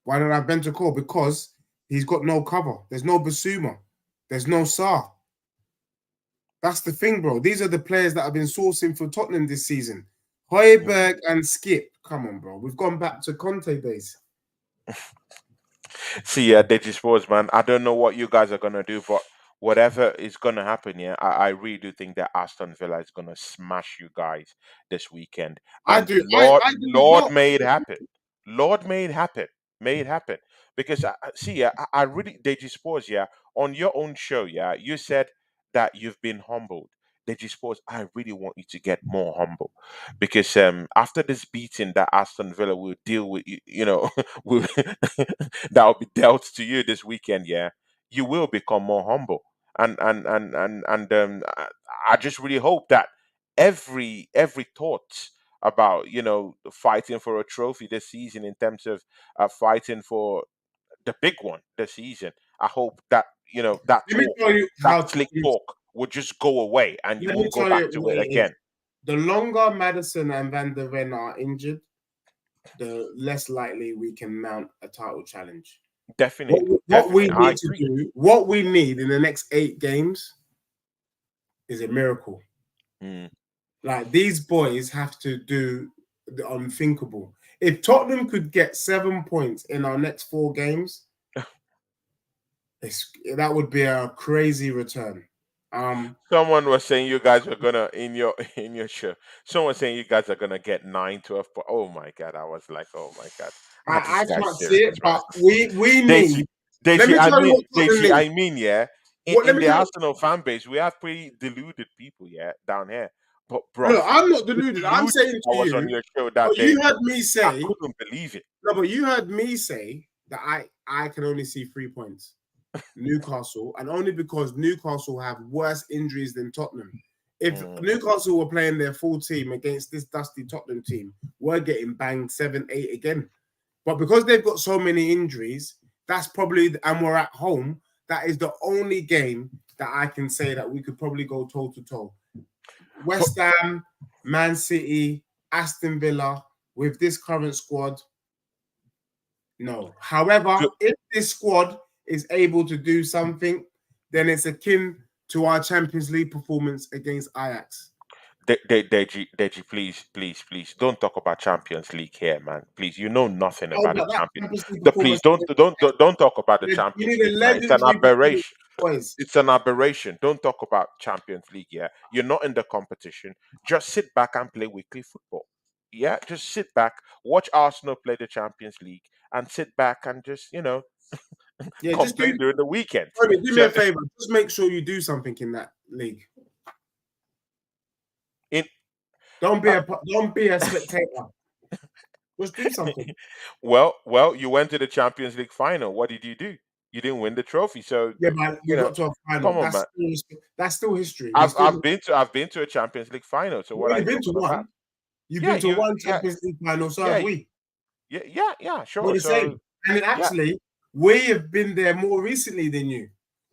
Why don't I have Bentancur? Because he's got no cover. There's no Basuma. There's no Sarr. That's the thing, bro. These are the players that have been sourcing for Tottenham this season. Mm. Højbjerg and Skip. Come on, bro. We've gone back to Conte days. See, yeah, Deji Sports, man. I don't know what you guys are gonna do, but whatever is gonna happen, yeah, I really do think that Aston Villa is gonna smash you guys this weekend. I And do. I do as Lord, well. may it happen. Lord, may it happen. May it happen. Because see, yeah, I really, Deji Sports, yeah, on your own show, yeah, you said that you've been humbled. Deji Sports, I really want you to get more humble, because after this beating that Aston Villa will deal with, will that will be dealt to you this weekend, yeah, you will become more humble. And I just really hope that every thought about fighting for a trophy this season, in terms of fighting for the big one this season, I hope that that Let me talk, tell you that how. slick talk, would just go away and you Let me won't go tell back you to what it it is. again. The longer Madison and Van der Ven are injured, the less likely we can mount a title challenge. What, Definitely, what we definitely, I need to agree. do, what we need in the next 8 games is a miracle. Mm. Like these boys have to do the unthinkable. If Tottenham could get 7 points in our next 4 games, that would be a crazy return. Someone was saying you guys were gonna in your show. Someone saying you guys are gonna get 9, 12. Oh my god! I was like, oh my god, are these I guys can't see serious, it, man? but we Deji, need. Let Deji, me I tell you mean, what Tottenham Deji, need. I mean, yeah. In What? Let in me the tell you. Arsenal fan base, we have pretty deluded people, yeah, down here. But bruv, Look, I'm not the deluded. I'm delusion saying I to was on you, your show that but day, you heard bro, me I say couldn't believe it. no, but you heard me say that I can only see 3 points. Newcastle, and only because Newcastle have worse injuries than Tottenham. If Mm. Newcastle were playing their full team against this dusty Tottenham team, we're getting banged 7-8 again. But because they've got so many injuries, that's probably, and we're at home, that is the only game that I can say that we could probably go toe to toe. But West Ham, Man City, Aston Villa, with this current squad, no. However, the, if this squad is able to do something, then it's akin to our Champions League performance against Ajax. Deji, please, don't talk about Champions League here, man. Please, you know nothing Oh, about the but that Champions. Champions League Please performance, don't talk about the you Champions need a League, man. It's an legendary performance, aberration. boys. It's an aberration. Don't talk about Champions League. Yeah, you're not in the competition. Just sit back and play weekly football. Yeah, just sit back, watch Arsenal play the Champions League, and sit back and just Yeah, just do. complain during the weekend. Tony, do me So a favor. Just make sure you do something in that league. in Don't uh, be a don't be a spectator. Just do something. well, you went to the Champions League final. What did you do? You didn't win the trophy. So Yeah, but you we know, got to a final. come on, man. That's still history. We I've still I've been to I've been to a Champions League final. So You've what are only you been to talking about? one. You've Yeah, been to you one yeah Champions League final, so yeah have we. yeah, We're sure. the So same. And yeah. actually, we have been there more recently than you.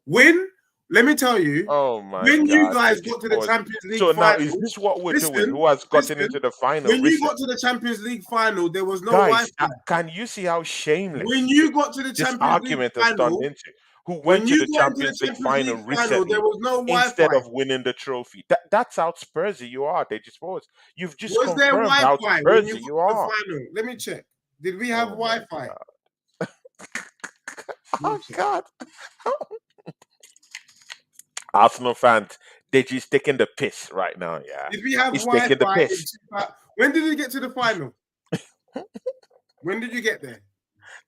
When, let me tell you, Oh my when you God, they guys got just to the paused. Champions League So now is final, this what we're doing? listen, Who has gotten listen, into the final when you recently? got to the Champions League final, there was no Guys, Wi-Fi. can you see how When shameless you got to the this Champions League argument has turned final, into? Who when went to you the got into the Champions League Champions final League final, there recently was no instead Wi-Fi. of winning the trophy? That's how Spursy you are, they just pause. You've just Was there confirmed how Wi-Fi when you Spursy got you to the are. final? Let me check. Did we have Oh my Wi-Fi? God. Let me Oh check. God. Arsenal fans, Deji's taking the piss right now, yeah. Did we have He's taking the Wi-Fi piss. when did we get to the final? When did you get there?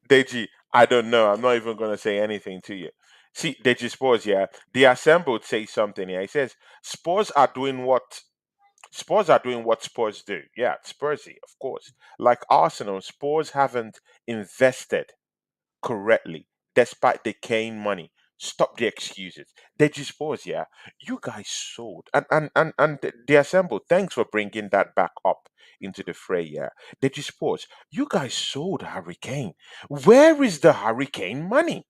Deji, I don't know. I'm not even going to say anything to you. See, Deji Spurs, yeah. The assembled say something here. He says, Spurs are doing what Spurs do. Yeah, Spursy, of course. Like Arsenal, Spurs haven't invested correctly despite decaying money. Stop the excuses. Deji Spurs, yeah. You guys sold. And the assembled, thanks for bringing that back up into the fray, yeah. Deji Spurs, you guys sold Hurricane. Where is the Hurricane money?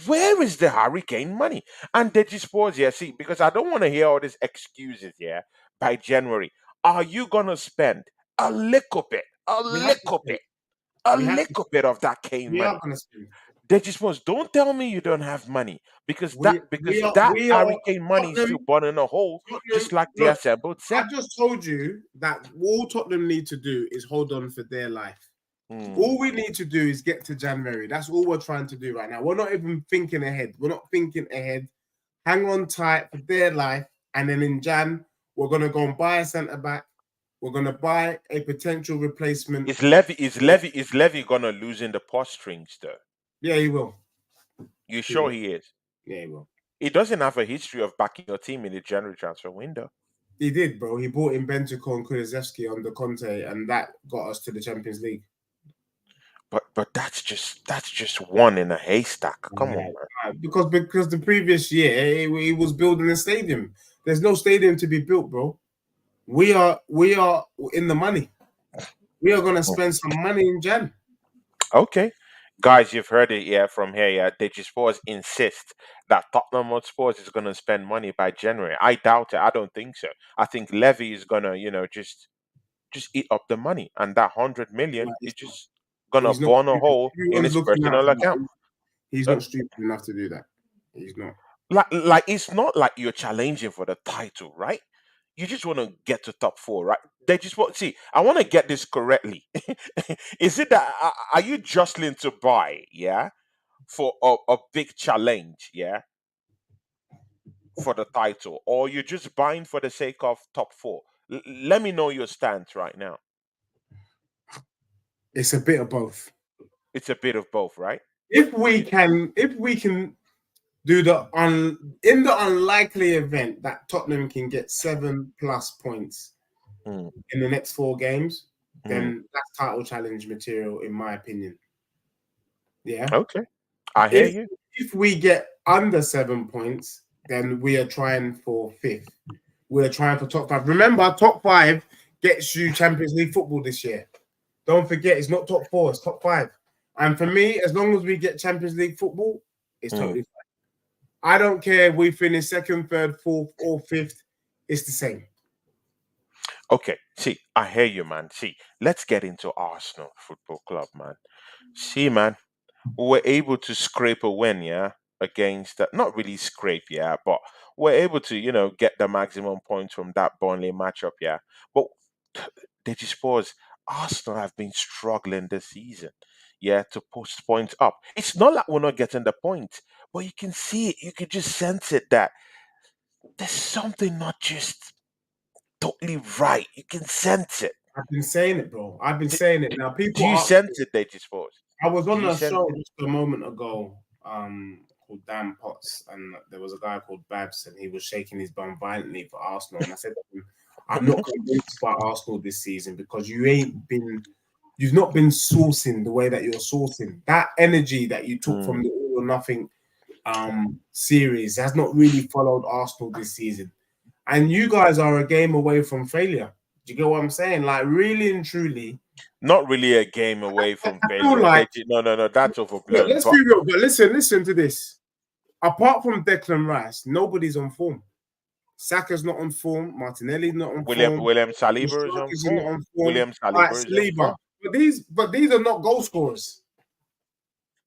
Where is the Hurricane money? And Deji Sports, yeah, see, because I don't want to hear all these excuses, yeah, by January. Are you going to spend a little bit, We have to spend. a We have to. little bit of that Kane We are money? gonna spend. Deji Sports, don't tell me you don't have money because We we are that we are Hurricane money is still Tottenham. burning a hole, just Tottenham. like the Look, assembled I said. just told you that all Tottenham need to do is hold on for their life. Hmm. All we need to do is get to January. That's all we're trying to do right now. We're not even thinking ahead. We're not thinking ahead. Hang on tight for their life, and then in Jan, we're gonna go and buy a centre back. We're gonna buy a potential replacement. Is Levy gonna lose in the purse strings though? Yeah, he will. You He sure will. he is? Yeah, he will. He doesn't have a history of backing your team in the January transfer window. He did, bro. He brought in Bentancur and Kulusevski under Conte, and that got us to the Champions League. But that's just one in a haystack. Come on, man. Because the previous year he was building a stadium. There's no stadium to be built, bro. We are in the money. We are gonna spend some money in Jan. Okay. Guys, you've heard it yeah from here. Yeah, Sports insist that Tottenham Hotspur is going to spend money by January. I doubt it. I don't think so. I think Levy is gonna, just eat up the money, and that 100 million Like, is just gonna he's not burn a stupid. hole in Everyone's his looking out personal for account. that. He's Uh, not stupid enough to do that. He's not. like it's not like you're challenging for the title, right? You just want to get to top four, right? They just want see. I want to get this correctly. Is it that are you jostling to buy, yeah, for a big challenge, yeah, for the title, or you're just buying for the sake of top four? Let me know your stance right now. It's a bit of both. It's a bit of both, right? If we can do the in the unlikely event that Tottenham can get 7+ points Mm, in the next 4 games, mm. then that's title challenge material, in my opinion. Yeah. Okay, I hear If you. if we get under 7 points, then we are trying for fifth. We are trying for top five. Remember, top five gets you Champions League football this year. Don't forget, it's not top four, it's top five. And for me, as long as we get Champions League football, it's Mm. totally fine. I don't care if we finish second, third, fourth, or fifth. It's the same. Okay, see, I hear you, man. See, let's get into Arsenal Football Club, man. See, man, we were able to scrape a win, yeah, against not really scrape, yeah, but we're able to, get the maximum points from that Burnley matchup, yeah. But they just pause. Arsenal have been struggling this season, yeah, to post points up. It's not like we're not getting the points, but you can see it, you can just sense it that there's something not just totally right. You can sense it. I've been saying it, bro. I've been Do, saying it. do, Now, do people you ask sense me. it, they just pause? I was Do on you a sense show it? just a moment ago, called Dan Potts, and there was a guy called Babs, and he was shaking his bum violently for Arsenal. And I said to him, I'm not convinced by Arsenal this season because you've not been sourcing the way that you're sourcing. That energy that you took from Mm. the All or Nothing series has not really followed Arsenal this season. And you guys are a game away from failure. Do you get what I'm saying? Like, really and truly, Not really a game away I, from I feel failure. like, No, that's look, overblown. let's But be real, but listen to this. Apart from Declan Rice, nobody's on form. Saka's not on form. Martinelli's not on form. William Saliba is on Strikers are not form. on form. William All right, Saliba is on Saliba. form. But these are not goal scorers.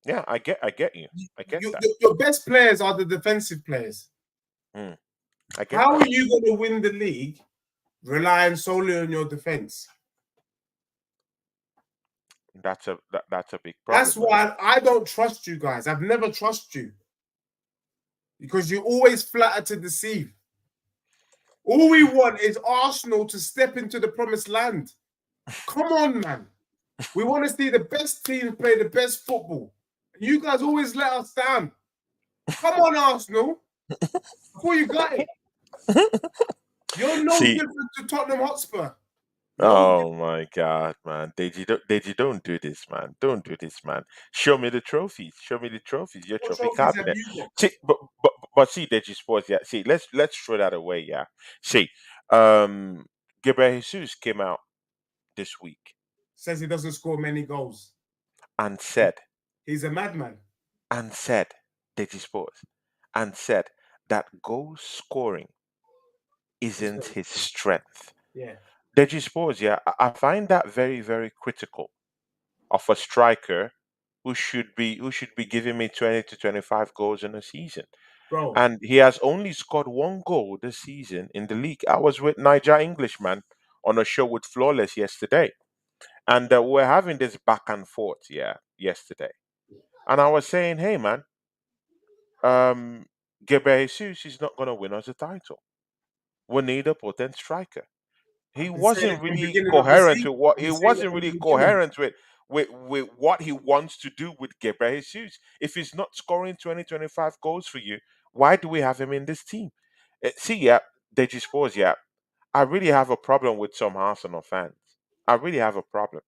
Yeah, I get you. I get that. Your best players are the defensive players. Mm, I get How that. are you going to win the league relying solely on your defense? That's a big That's problem, man. why I don't trust you guys. I've never trusted you because you always flatter to deceive. All we want is Arsenal to step into the promised land. Come on, man. We want to see the best teams play the best football. You guys always let us down. Come on, Arsenal. Before you got it. You're no See, different to Tottenham Hotspur. No oh my God, man, Deji, don't do this, man. Don't do this, man. Show me the trophies. Show me the trophies. Your what trophy trophies have cabinet. you got? See, but see, Deji Sports, yeah. See, let's throw that away, yeah. See, um, Gabriel Jesus came out this week Says he doesn't score many goals. and said He's a madman. and said, Deji Sports, and said that goal scoring It's isn't not, his strength. yeah. Deji Sports, yeah, I find that very, very critical of a striker who should be giving me 20 to 25 goals in a season. Bro, And he has only scored one goal this season in the league. I was with Niger Englishman on a show with Flawless yesterday, and we're having this back and forth, yeah, yesterday. And I was saying, hey, man, um, Gabriel Jesus is not going to win us a title. We need a potent striker. He I've been saying it wasn't from the really beginning of the coherent season. with what I've he been saying it wasn't from really the beginning. coherent with what he wants to do with Gabriel Jesus. If he's not scoring 20 25 goals for you, why do we have him in this team? See, yeah, they just pause, yeah. I really have a problem with some Arsenal fans. I really have a problem.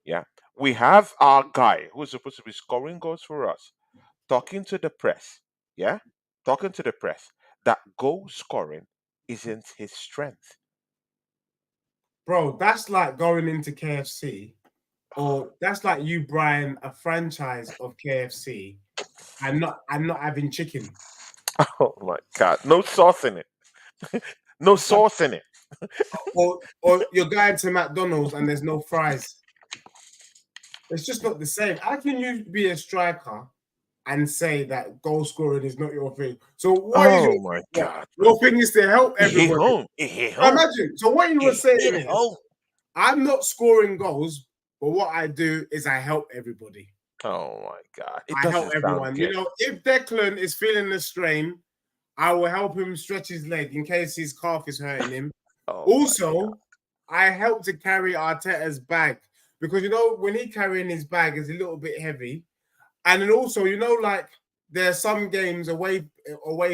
Yeah. We have our guy who's supposed to be scoring goals for us talking to the press. Yeah. Talking to the press that goal scoring isn't his strength. Bro, that's like going into KFC, or that's like you buying a franchise of KFC and not having chicken. Oh my God. No sauce in it. No It's like, sauce in it. or you're going to McDonald's and there's no fries. It's just not the same. How can you be a striker and say that goal scoring is not your thing? So what is your Oh thing? my What? God, man. Your thing is to help He hit everybody. home. He hit Now home. imagine. So what you were He saying hit is, home. I'm not scoring goals, but what I do is I help everybody. Oh my God. It I help doesn't sound everyone. You good. know, if Declan is feeling the strain, I will help him stretch his leg in case his calf is hurting him. Oh my God. Also, I help to carry Arteta's bag because you know when he carrying his bag is a little bit heavy, and then also you know like there are some games away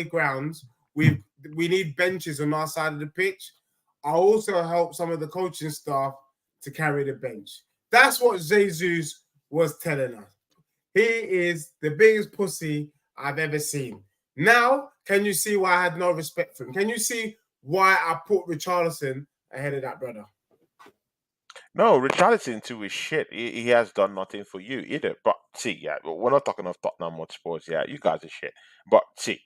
grounds we need benches on our side of the pitch. I also help some of the coaching staff to carry the bench. That's what Jesus was telling us. He is the biggest pussy I've ever seen. Now, can you see why I had no respect for him? Can you see why I put Richarlison ahead of that brother? No, Richarlison too is shit. He has done nothing for you either. But see, yeah, we're not talking of Tottenham Hotspurs. Yeah, you guys are shit. But see,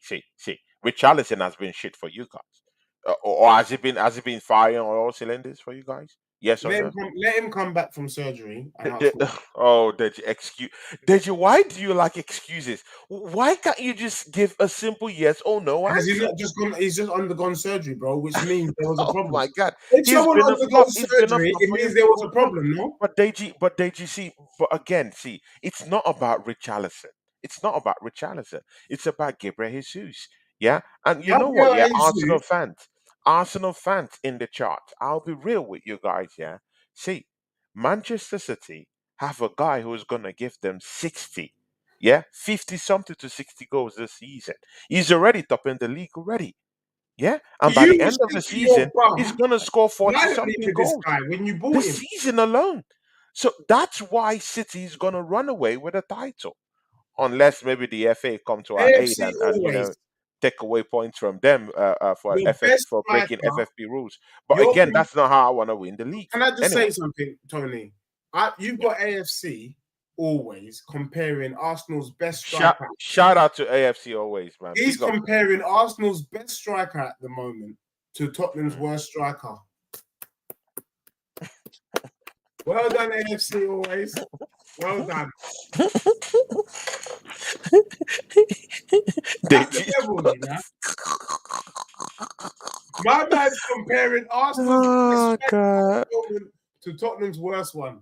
Richarlison has been shit for you guys. Or has it been firing on all cylinders for you guys? Yes or no? Let him come back from surgery and The- ask for. the- oh, did you excuse? Did you? Why do you like excuses? Why can't you just give a simple yes or no Has he answer? not just gone? He's just undergone surgery, bro, which means there was a Oh problem. my God, If he's someone been a flop. undergoes He's been a surgery, flop it for your means there was football a club. problem, no? But Deji, see, but again, see, it's not about Richarlison. It's not about Richarlison. It's about Gabriel Jesus. Yeah, and you know what? Gabriel Yeah, Jesus, Arsenal fans in the chart. I'll be real with you guys. Yeah, see, Manchester City have a guy who is gonna give them 60. Yeah, 50 something to 60 goals this season. He's already top in the league already. Yeah, and by you the end of said the to your season, he's bum gonna score 40 violently something for this goals guy when you bought this him. season alone. So that's why City is gonna run away with a title, unless maybe the FA come to our aid AFC and always take away points from them for your best for breaking striker. FFP rules. But Your again, that's not how I want to win the league. Can I just Anyway, say something, Tony? You've yeah. got AFC always comparing Arsenal's best striker. Shout out to AFC always, man. He's Big up. comparing Arsenal's best striker at the moment to Tottenham's Mm. worst striker. Well done, AFC always. Well done. They That's the just level, you know. My man's comparing Arsenal's best oh striker god. to Tottenham's worst one.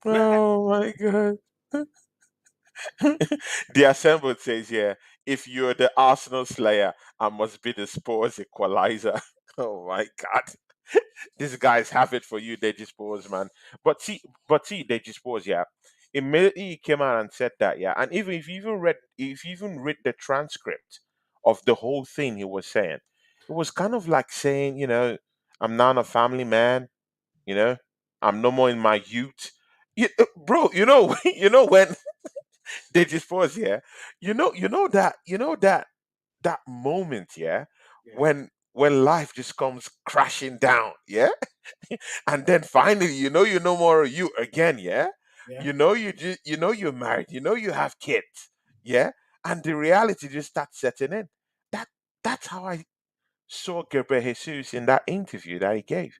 Let Oh my god. The assembled says, yeah, if you're the Arsenal slayer, I must be the Spurs equalizer. Oh my God. These guys have it for you, Deji Spurs, man. But see, Deji Spurs, yeah. Immediately he came out and said that, yeah. And even if you even read the transcript of the whole thing he was saying, it was kind of like saying, I'm not a family man, you know, I'm no more in my youth. Bro, when they just pause, yeah. That moment, yeah, yeah, when life just comes crashing down, yeah, and then finally, you're no more you again, yeah. yeah. You're married, you have kids, yeah, and the reality just starts setting in. That that's how I saw Gabriel Jesus in that interview that he gave.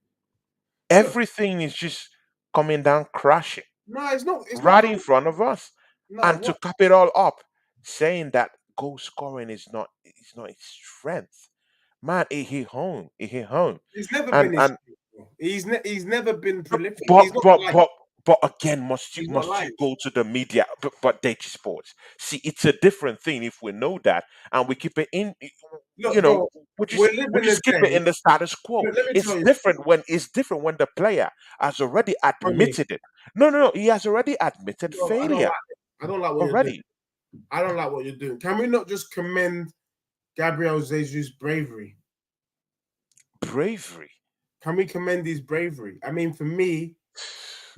Look, Everything is just coming down crashing no, it's not. It's not right how. in front of us. No, And to what? cap it all up, saying that goal scoring is not his strength. Man, it hit home. It hit home. He's never And been his. and He's never been prolific. but He's not but like. but but again, must you He's not must you like. go to the media? But data sports. See, it's a different thing if we know that and we keep it in. You Look, know, bro, we we're just we living a just keep it day. in the status quo. Let me tell you, It's different when the player has already Tony. admitted it. No. He has already admitted No, I don't failure like it. I don't like what you're doing. already. I don't like what you're doing. Can we not just commend Gabriel Jesus' bravery? Bravery. Can we commend his bravery? I mean, for me,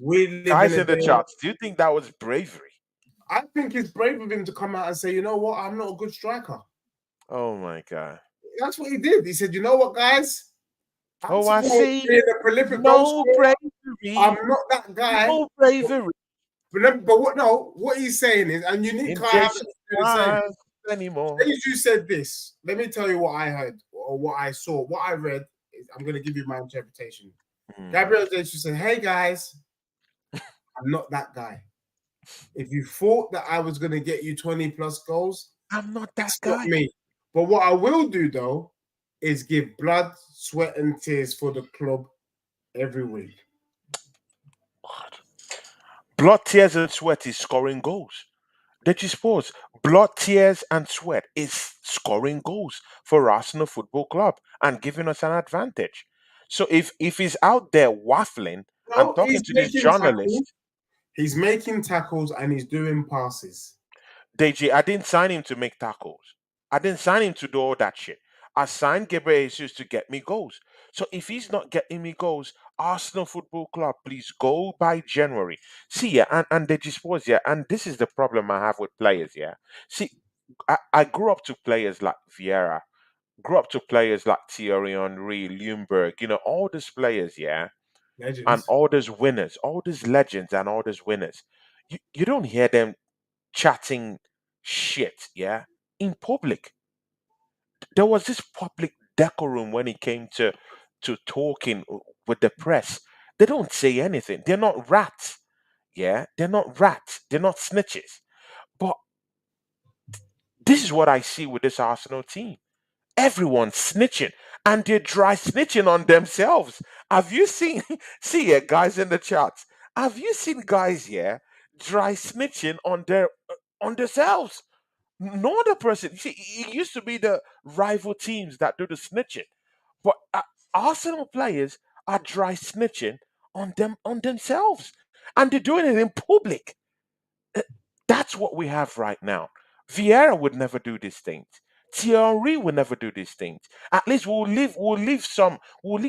we live in Guys a in the day. charts, do you think that was bravery? I think it's brave of him to come out and say, you know what, I'm not a good striker. Oh my god. That's what he did. He said, you know what, guys, Oh, I outside of see. being a prolific goal No scorer, I'm bravery. not that guy. No bravery But what? No, what he's saying is, and you need in Kai Havertz Jason to do the same. Wise anymore. You said this. Let me tell you what I heard or what I saw. What I read is, I'm going to give you my interpretation. Hmm. Gabriel Jesus said, "Hey guys, I'm not that guy. If you thought that I was going to get you 20 plus goals, I'm not that it's not guy. me. But what I will do though is give blood, sweat, and tears for the club every week." What? Blood, tears, and sweat is scoring goals. Did you suppose blood, tears, and sweat is scoring goals for Arsenal Football Club and giving us an advantage? So if he's out there waffling and No, talking he's to these making tackles. journalists, He's making tackles and he's doing passes. Deji, I didn't sign him to make tackles. I didn't sign him to do all that shit. I signed Gabriel Jesus to get me goals. So if he's not getting me goals, Arsenal Football Club, please go by January. See, yeah, and Deji Sports, yeah, and this is the problem I have with players, yeah. See, I grew up to players like Vieira, grew up to players like Thierry Henry, Ljungberg, all these players, yeah, and Legends. all these winners, all these legends and all these winners. You don't hear them chatting shit, yeah, in public. There was this public decorum when it came to talking with the press. They don't say anything. They're not rats. Yeah, they're not rats. They're not snitches. But this is what I see with this Arsenal team. Everyone's snitching, and they're dry snitching on themselves. Have you seen? See it, guys in the chats. Have you seen guys here dry snitching on themselves? No other person. You see, it used to be the rival teams that do the snitching, but Arsenal players are dry snitching on themselves, and they're doing it in public. Uh, That's what we have right now. Vieira would never do these things. Thierry would never do these things. At least we'll leave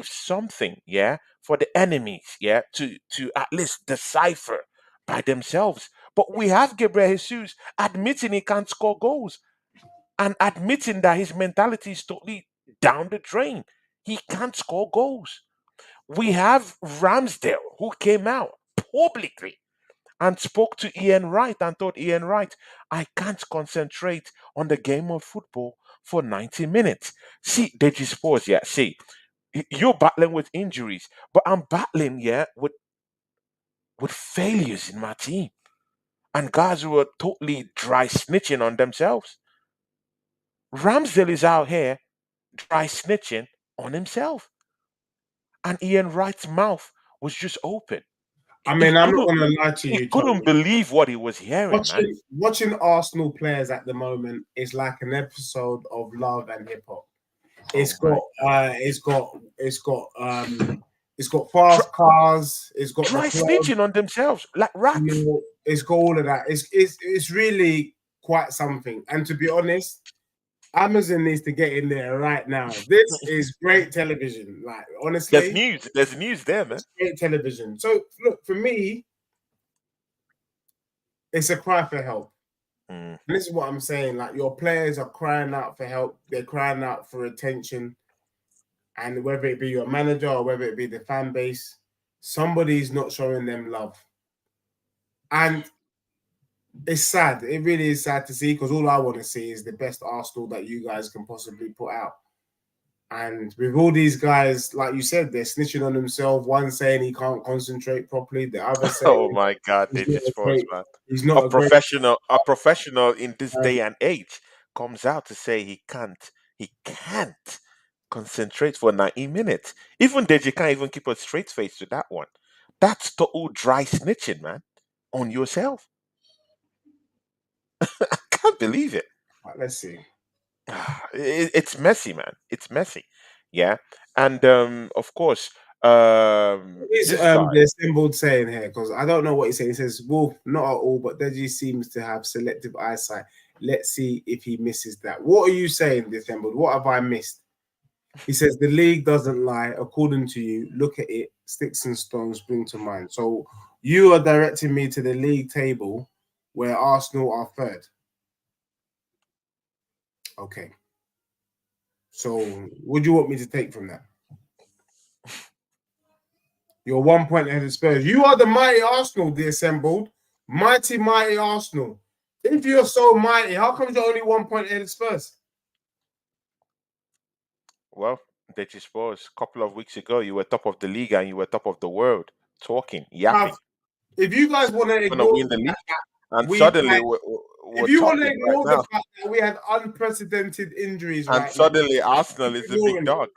something, yeah, for the enemies, yeah, to at least decipher by themselves. But we have Gabriel Jesus admitting he can't score goals and admitting that his mentality is totally down the drain. He can't score goals. We have Ramsdale who came out publicly and spoke to Ian Wright and told Ian Wright, I can't concentrate on the game of football for 90 minutes. See, they just pause, yeah. See, you're battling with injuries, but I'm battling, yeah, with failures in my team. And guys who are totally dry snitching on themselves. Ramsdale is out here dry snitching on himself. And Ian Wright's mouth was just open. I He mean, I'm not couldn't gonna lie to he you, couldn't Tony. believe what he was hearing, man. Watching Arsenal players at the moment is like an episode of Love and Hip Hop. Oh It's my got god. it's got fast cars, it's got the Dry club, snitching on themselves like you rats. know, it's got all of that. It's really quite something. And to be honest, Amazon needs to get in there right now. This is great television. Like honestly, There's news there, man. it's great television. So look, for me, it's a cry for help. Mm. And this is what I'm saying. Like your players are crying out for help. They're crying out for attention. And whether it be your manager or whether it be the fan base, somebody's not showing them love. And it's sad. It really is sad to see because all I want to see is the best Arsenal that you guys can possibly put out. And with all these guys, like you said, they're snitching on themselves. One saying he can't concentrate properly, the other Oh saying my god, he's they not just a pause, great, man. he's not a great. A professional in this Um, day and age comes out to say he can't concentrate for 90 minutes. Even Deji can't even keep a straight face to that one. That's total dry snitching, man, on yourself. I can't believe it. let's see. It's messy, man. It's messy. Yeah. And of course, Is this guy. the assembled saying here? Because I don't know what he's saying. He says, Wolf, not at all, but Deji seems to have selective eyesight. Let's see if he misses that. What are you saying, the assembled? What have I missed? He says the league doesn't lie. According to you, look at it. Sticks and stones bring to mind. So you are directing me to the league table where Arsenal are third. Okay. So what do you want me to take from that? You're 1 point ahead of Spurs. You are the mighty Arsenal, the assembled. Mighty, mighty Arsenal. If you're so mighty, how come you're only 1 point ahead of Spurs? Well, they just was a couple of weeks ago. You were top of the league and you were top of the world, talking, Now, yapping. if you guys want to Gonna ignore win the the league, fact that and we've suddenly had, we're if you want to topping right ignore the now. fact that we had unprecedented injuries And right now, suddenly Arsenal keep is the big ignoring it. dogs.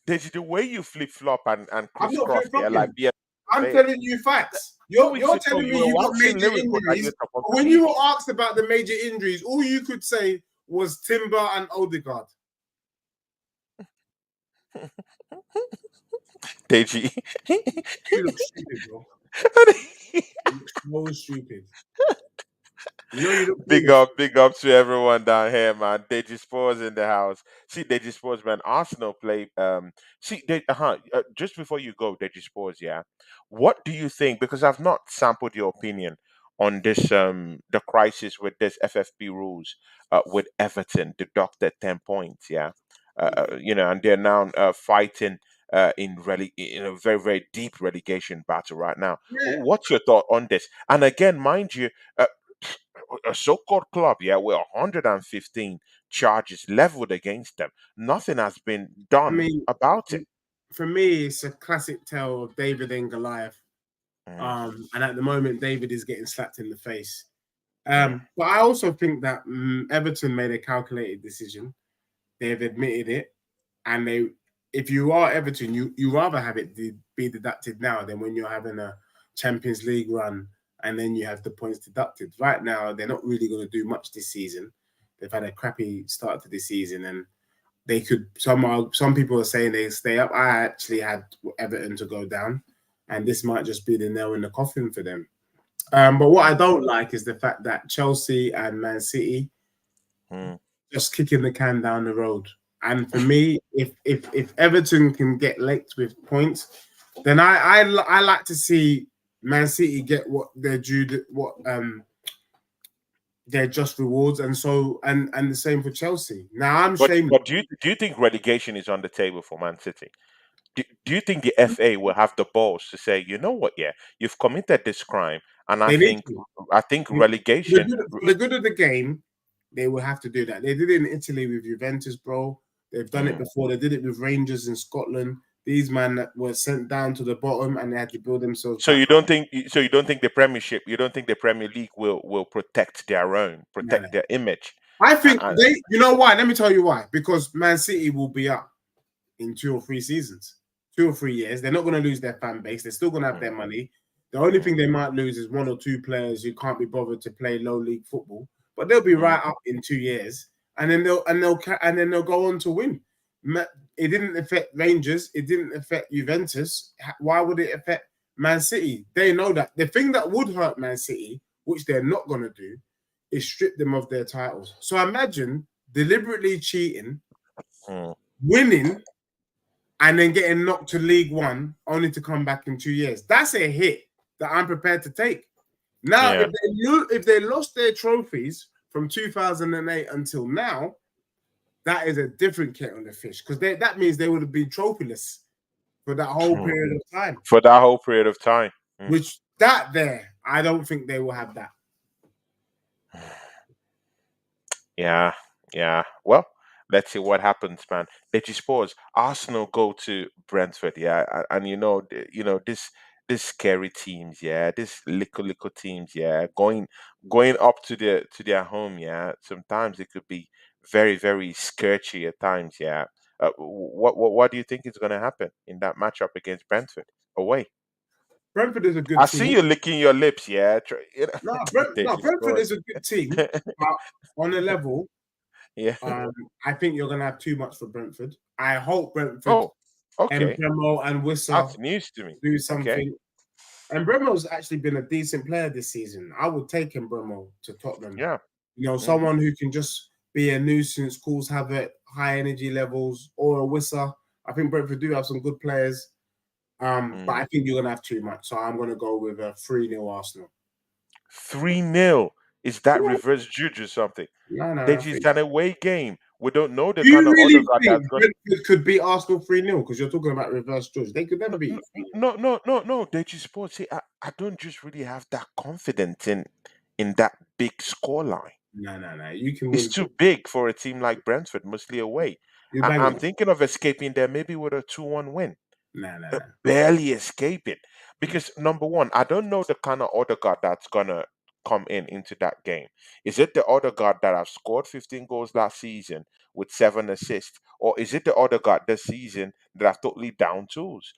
There's the way you flip flop and I'm not crisscross there, like flip-flopping. BS I'm players. telling you facts. 2 weeks You're ago, telling you me were you got waxing major lyrical that you're injuries. top of But the when league. you were asked about the major injuries, all you could say was Timber and Odegaard. Deji. You look stupid, bro. You look so stupid. You know you look foolish. Big up to everyone down here, man. Deji Sports in the house. See, Deji Sports, man. Arsenal play. See, just before you go, Deji Sports, yeah. What do you think? Because I've not sampled your opinion on this, the crisis with this FFP rules, with Everton deducted 10 points, yeah. And they're now fighting. In a very deep relegation battle right now. Yeah. What's your thought on this? And again, mind you, a so-called club, yeah, with 115 charges leveled against them. Nothing has been I done mean, about it. for me, it's a classic tale of David and Goliath. Mm, And at the moment, David is getting slapped in the face. mm, But I also think that Everton made a calculated decision. They've admitted it, and if you are Everton, you rather have it be deducted now than when you're having a Champions League run and then you have the points deducted. Right now, they're not really going to do much this season. They've had a crappy start to the season, and they could. Some people are saying they stay up. I actually had Everton to go down, and this might just be the nail in the coffin for them. But what I mm, don't like is the fact that Chelsea and Man City mm. just kicking the can down the road. And for me, if Everton can get linked with points, then I like to see Man City get what they're due, what their just rewards, and the same for Chelsea. Now I'm shameless. But do you think relegation is on the table for Man City? Do you think the FA will have the balls to say, you know what, yeah, you've committed this crime, and They need to. I think For the relegation. good, for the good of the game, they will have to do that. They did it in Italy with Juventus, bro. They've done it Mm. before. They did it with Rangers in Scotland. These men that were sent down to the bottom and they had to build themselves So back you up. don't think you don't think the Premiership, you don't think the Premier League will protect their own, No, no. protect their image. I think Uh, they, you know why? Let me tell you why. Because Man City will be up in 2 or 3 seasons, 2 or 3 years. They're not going to lose their fan base. They're still going to have their mm, money. The only mm, thing they might lose is 1 or 2 players who can't be bothered to play low league football, but they'll be mm. right up in 2 years, and then they'll go on to win. It didn't affect Rangers. It didn't affect Juventus. Why would it affect Man City? They know that the thing that would hurt Man City, which they're not going to do, is strip them of their titles. So imagine deliberately cheating, Mm. winning, and then getting knocked to League One only to come back in 2 years. That's a hit that I'm prepared to take. Now, Yeah. if they lost their trophies from 2008 until now, that is a different kettle of fish because that means they would have been trophyless for that whole Mm. period of time. For that whole period of time. Mm. Which that there, I don't think they will have that. Yeah, yeah. Well, let's see what happens, man. Let you suppose Arsenal go to Brentford, yeah, and you know this scary teams, yeah, this little teams, yeah, going up to their home, yeah. Sometimes it could be very sketchy at times, yeah. What do you think is going to happen in that matchup against Brentford away? Brentford is a good I see team. you licking your lips, yeah. No, Did you Brentford suppose? is a good team, but on a level, Yeah. I think you're going to have too much for Brentford. I hope Brentford Oh, okay. Bremo and Wissa That's news to me. do Okay. something. And Bremo's actually been a decent player this season. I would take him, Bremo, to Tottenham. Yeah. Hmm. Someone who can just be a nuisance, cause havoc, high energy levels, or a Wissa. I think Brentford do have some good players. But I Mm. think you're gonna have too much. So I'm gonna go with a 3-0 Arsenal. 3-0. Is that Yeah. reverse juju or something? No. I That is think. an away game. We don't know the Do kind you of other really guy think that's going. Brentford could beat Arsenal 3-0? Because you're talking about reverse judge. They could never No, beat no, you 3-0. no. Deji Sports. See, I don't just really have that confidence in that big scoreline. No. You can It's win. too big for a team like Brentford, mostly away. You bang I'm it. thinking of escaping there maybe with a 2-1 win. No. Barely escaping. Because number one, I don't know the kind of other guard that's gonna come into that game. Is it the other guard that have scored 15 goals last season with 7 assists, or is it the other guard this season that have totally down tools?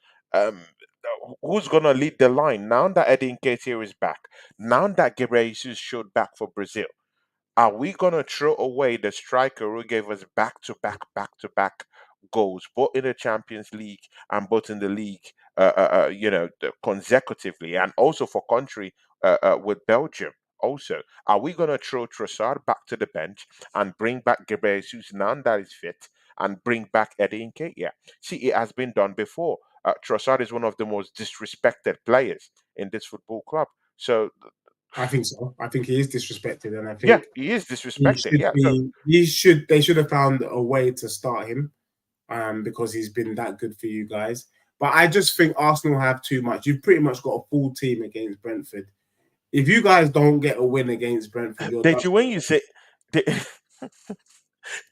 Who's gonna lead the line now that Eddie Nketiah is back? Now that Gabriel Jesus showed back for Brazil? Are we gonna throw away the striker who gave us back to back goals, both in the Champions League and both in the league, consecutively, and also for country with Belgium? Also, are we gonna throw Trossard back to the bench and bring back Gabriel Jesus now that is fit, and bring back Eddie Nketiah? See, it has been done before. Trossard is one of the most disrespected players in this football club. So I think so. I think he is disrespected, and I yeah, think he is he disrespected. should Yeah, so be. He should. They should have found a way to start him, because he's been that good for you guys. But I just think Arsenal have too much. You've pretty much got a full team against Brentford. If you guys don't get a win against Brentford, you're done. Deji, when you say, De-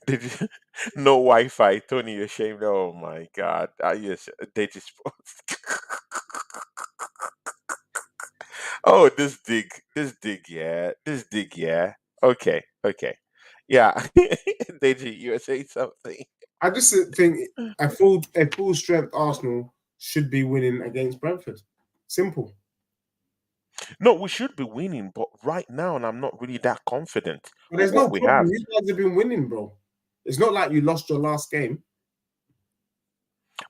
Did you, no Wi-Fi, Tony? You're ashamed. Oh my God! Yes, data sports. Oh, this dig, yeah, this dig, yeah. Okay, okay, yeah. Deji, you were saying something. I just think a full strength Arsenal should be winning against Brentford. Simple. No, we should be winning, but right now, and I'm not really that confident But with there's no what we have. problem. You guys have been winning, bro. It's not like you lost your last game.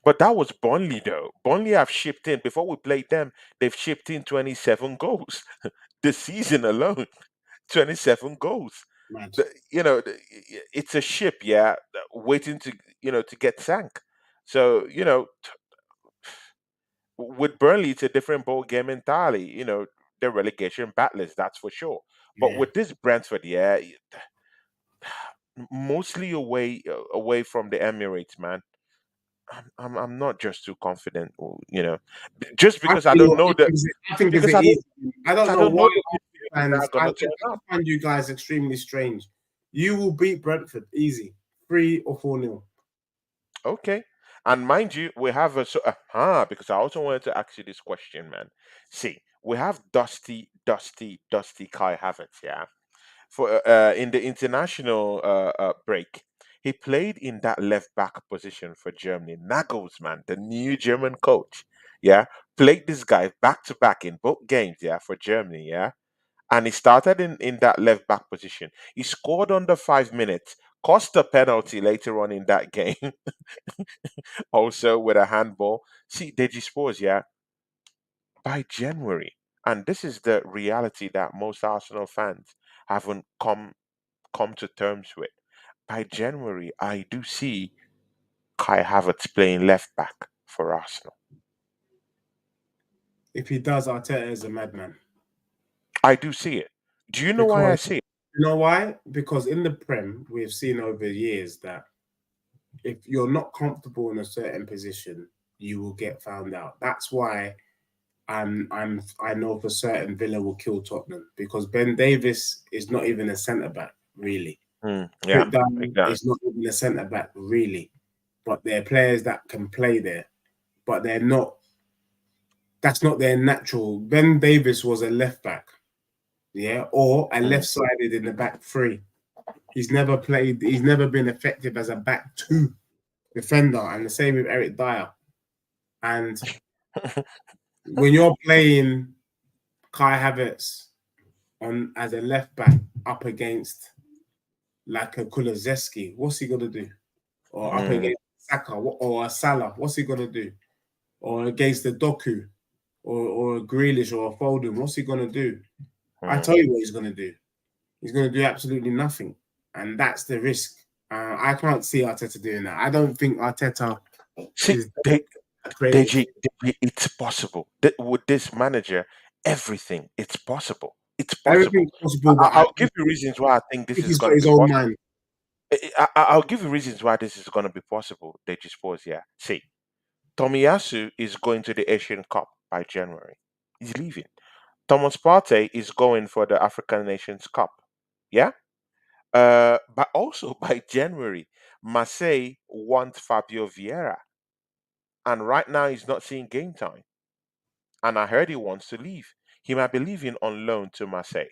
But that was Burnley, though. Burnley have shipped in before we played them. They've shipped in 27 goals this season alone. 27 goals. Mad. It's a ship, yeah, waiting to to get sank. So with Burnley, it's a different ball game entirely. They're relegation battlers, that's for sure. But Yeah. with this Brentford, yeah, mostly away from the Emirates, man. I'm not just too confident, just I because I don't feel know that I think it's because an easy. I don't I know don't why know the midfielders that are fans. I gonna just, turn I up. just find you guys extremely strange. You will beat Brentford easy, 3 or 4-0. Okay. And mind you, we have because I also wanted to ask you this question, man. See, we have Dusty Kai Havertz, yeah. For in the international break, he played in that left back position for Germany. Nagelsmann, the new German coach, yeah, played this guy back to back in both games, yeah, for Germany, yeah. And he started in that left back position. He scored under 5 minutes, cost a penalty later on in that game, also with a handball. See, Deji Spores, yeah, by January, and this is the reality that most Arsenal fans haven't come to terms with. By January, I do see Kai Havertz playing left back for Arsenal. If he does, Arteta is a madman. I do see it. Do you know why I Because see it? you know why? Because in the Prem, we've seen over years that if you're not comfortable in a certain position, you will get found out. That's why I know for certain Villa will kill Tottenham because Ben Davis is not even a centre back, really. Yeah, Put down exactly. is not even a centre back, really. But they're players that can play there. But they're not, that's not their natural. Ben Davis was a left back, yeah, or a Mm, left sided in the back three. He's never been effective as a back two defender. And the same with Eric Dyer. And when you're playing Kai Havertz on as a left back up against like a Kulusevski, what's he gonna do? Or up mm, against Saka or a Salah, what's he gonna do? Or against the Doku or a Grealish or a Foden, what's he gonna do? I mm. tell you what he's gonna do. He's gonna do absolutely nothing, and that's the risk. I can't see Arteta doing that. I don't think Arteta See, is creative. It's possible. With this manager, everything, it's possible. It's possible. Everything's possible, but I I'll give you reasons why I think this think is he's going got to his be own possible. mind. I'll give you reasons why this is going to be possible. They just pause here. See, Tomiyasu is going to the Asian Cup by January. He's leaving. Thomas Partey is going for the African Nations Cup. Yeah? But also by January, Marseille want Fabio Vieira. And right now he's not seeing game time. And I heard he wants to leave. He might be leaving on loan to Marseille.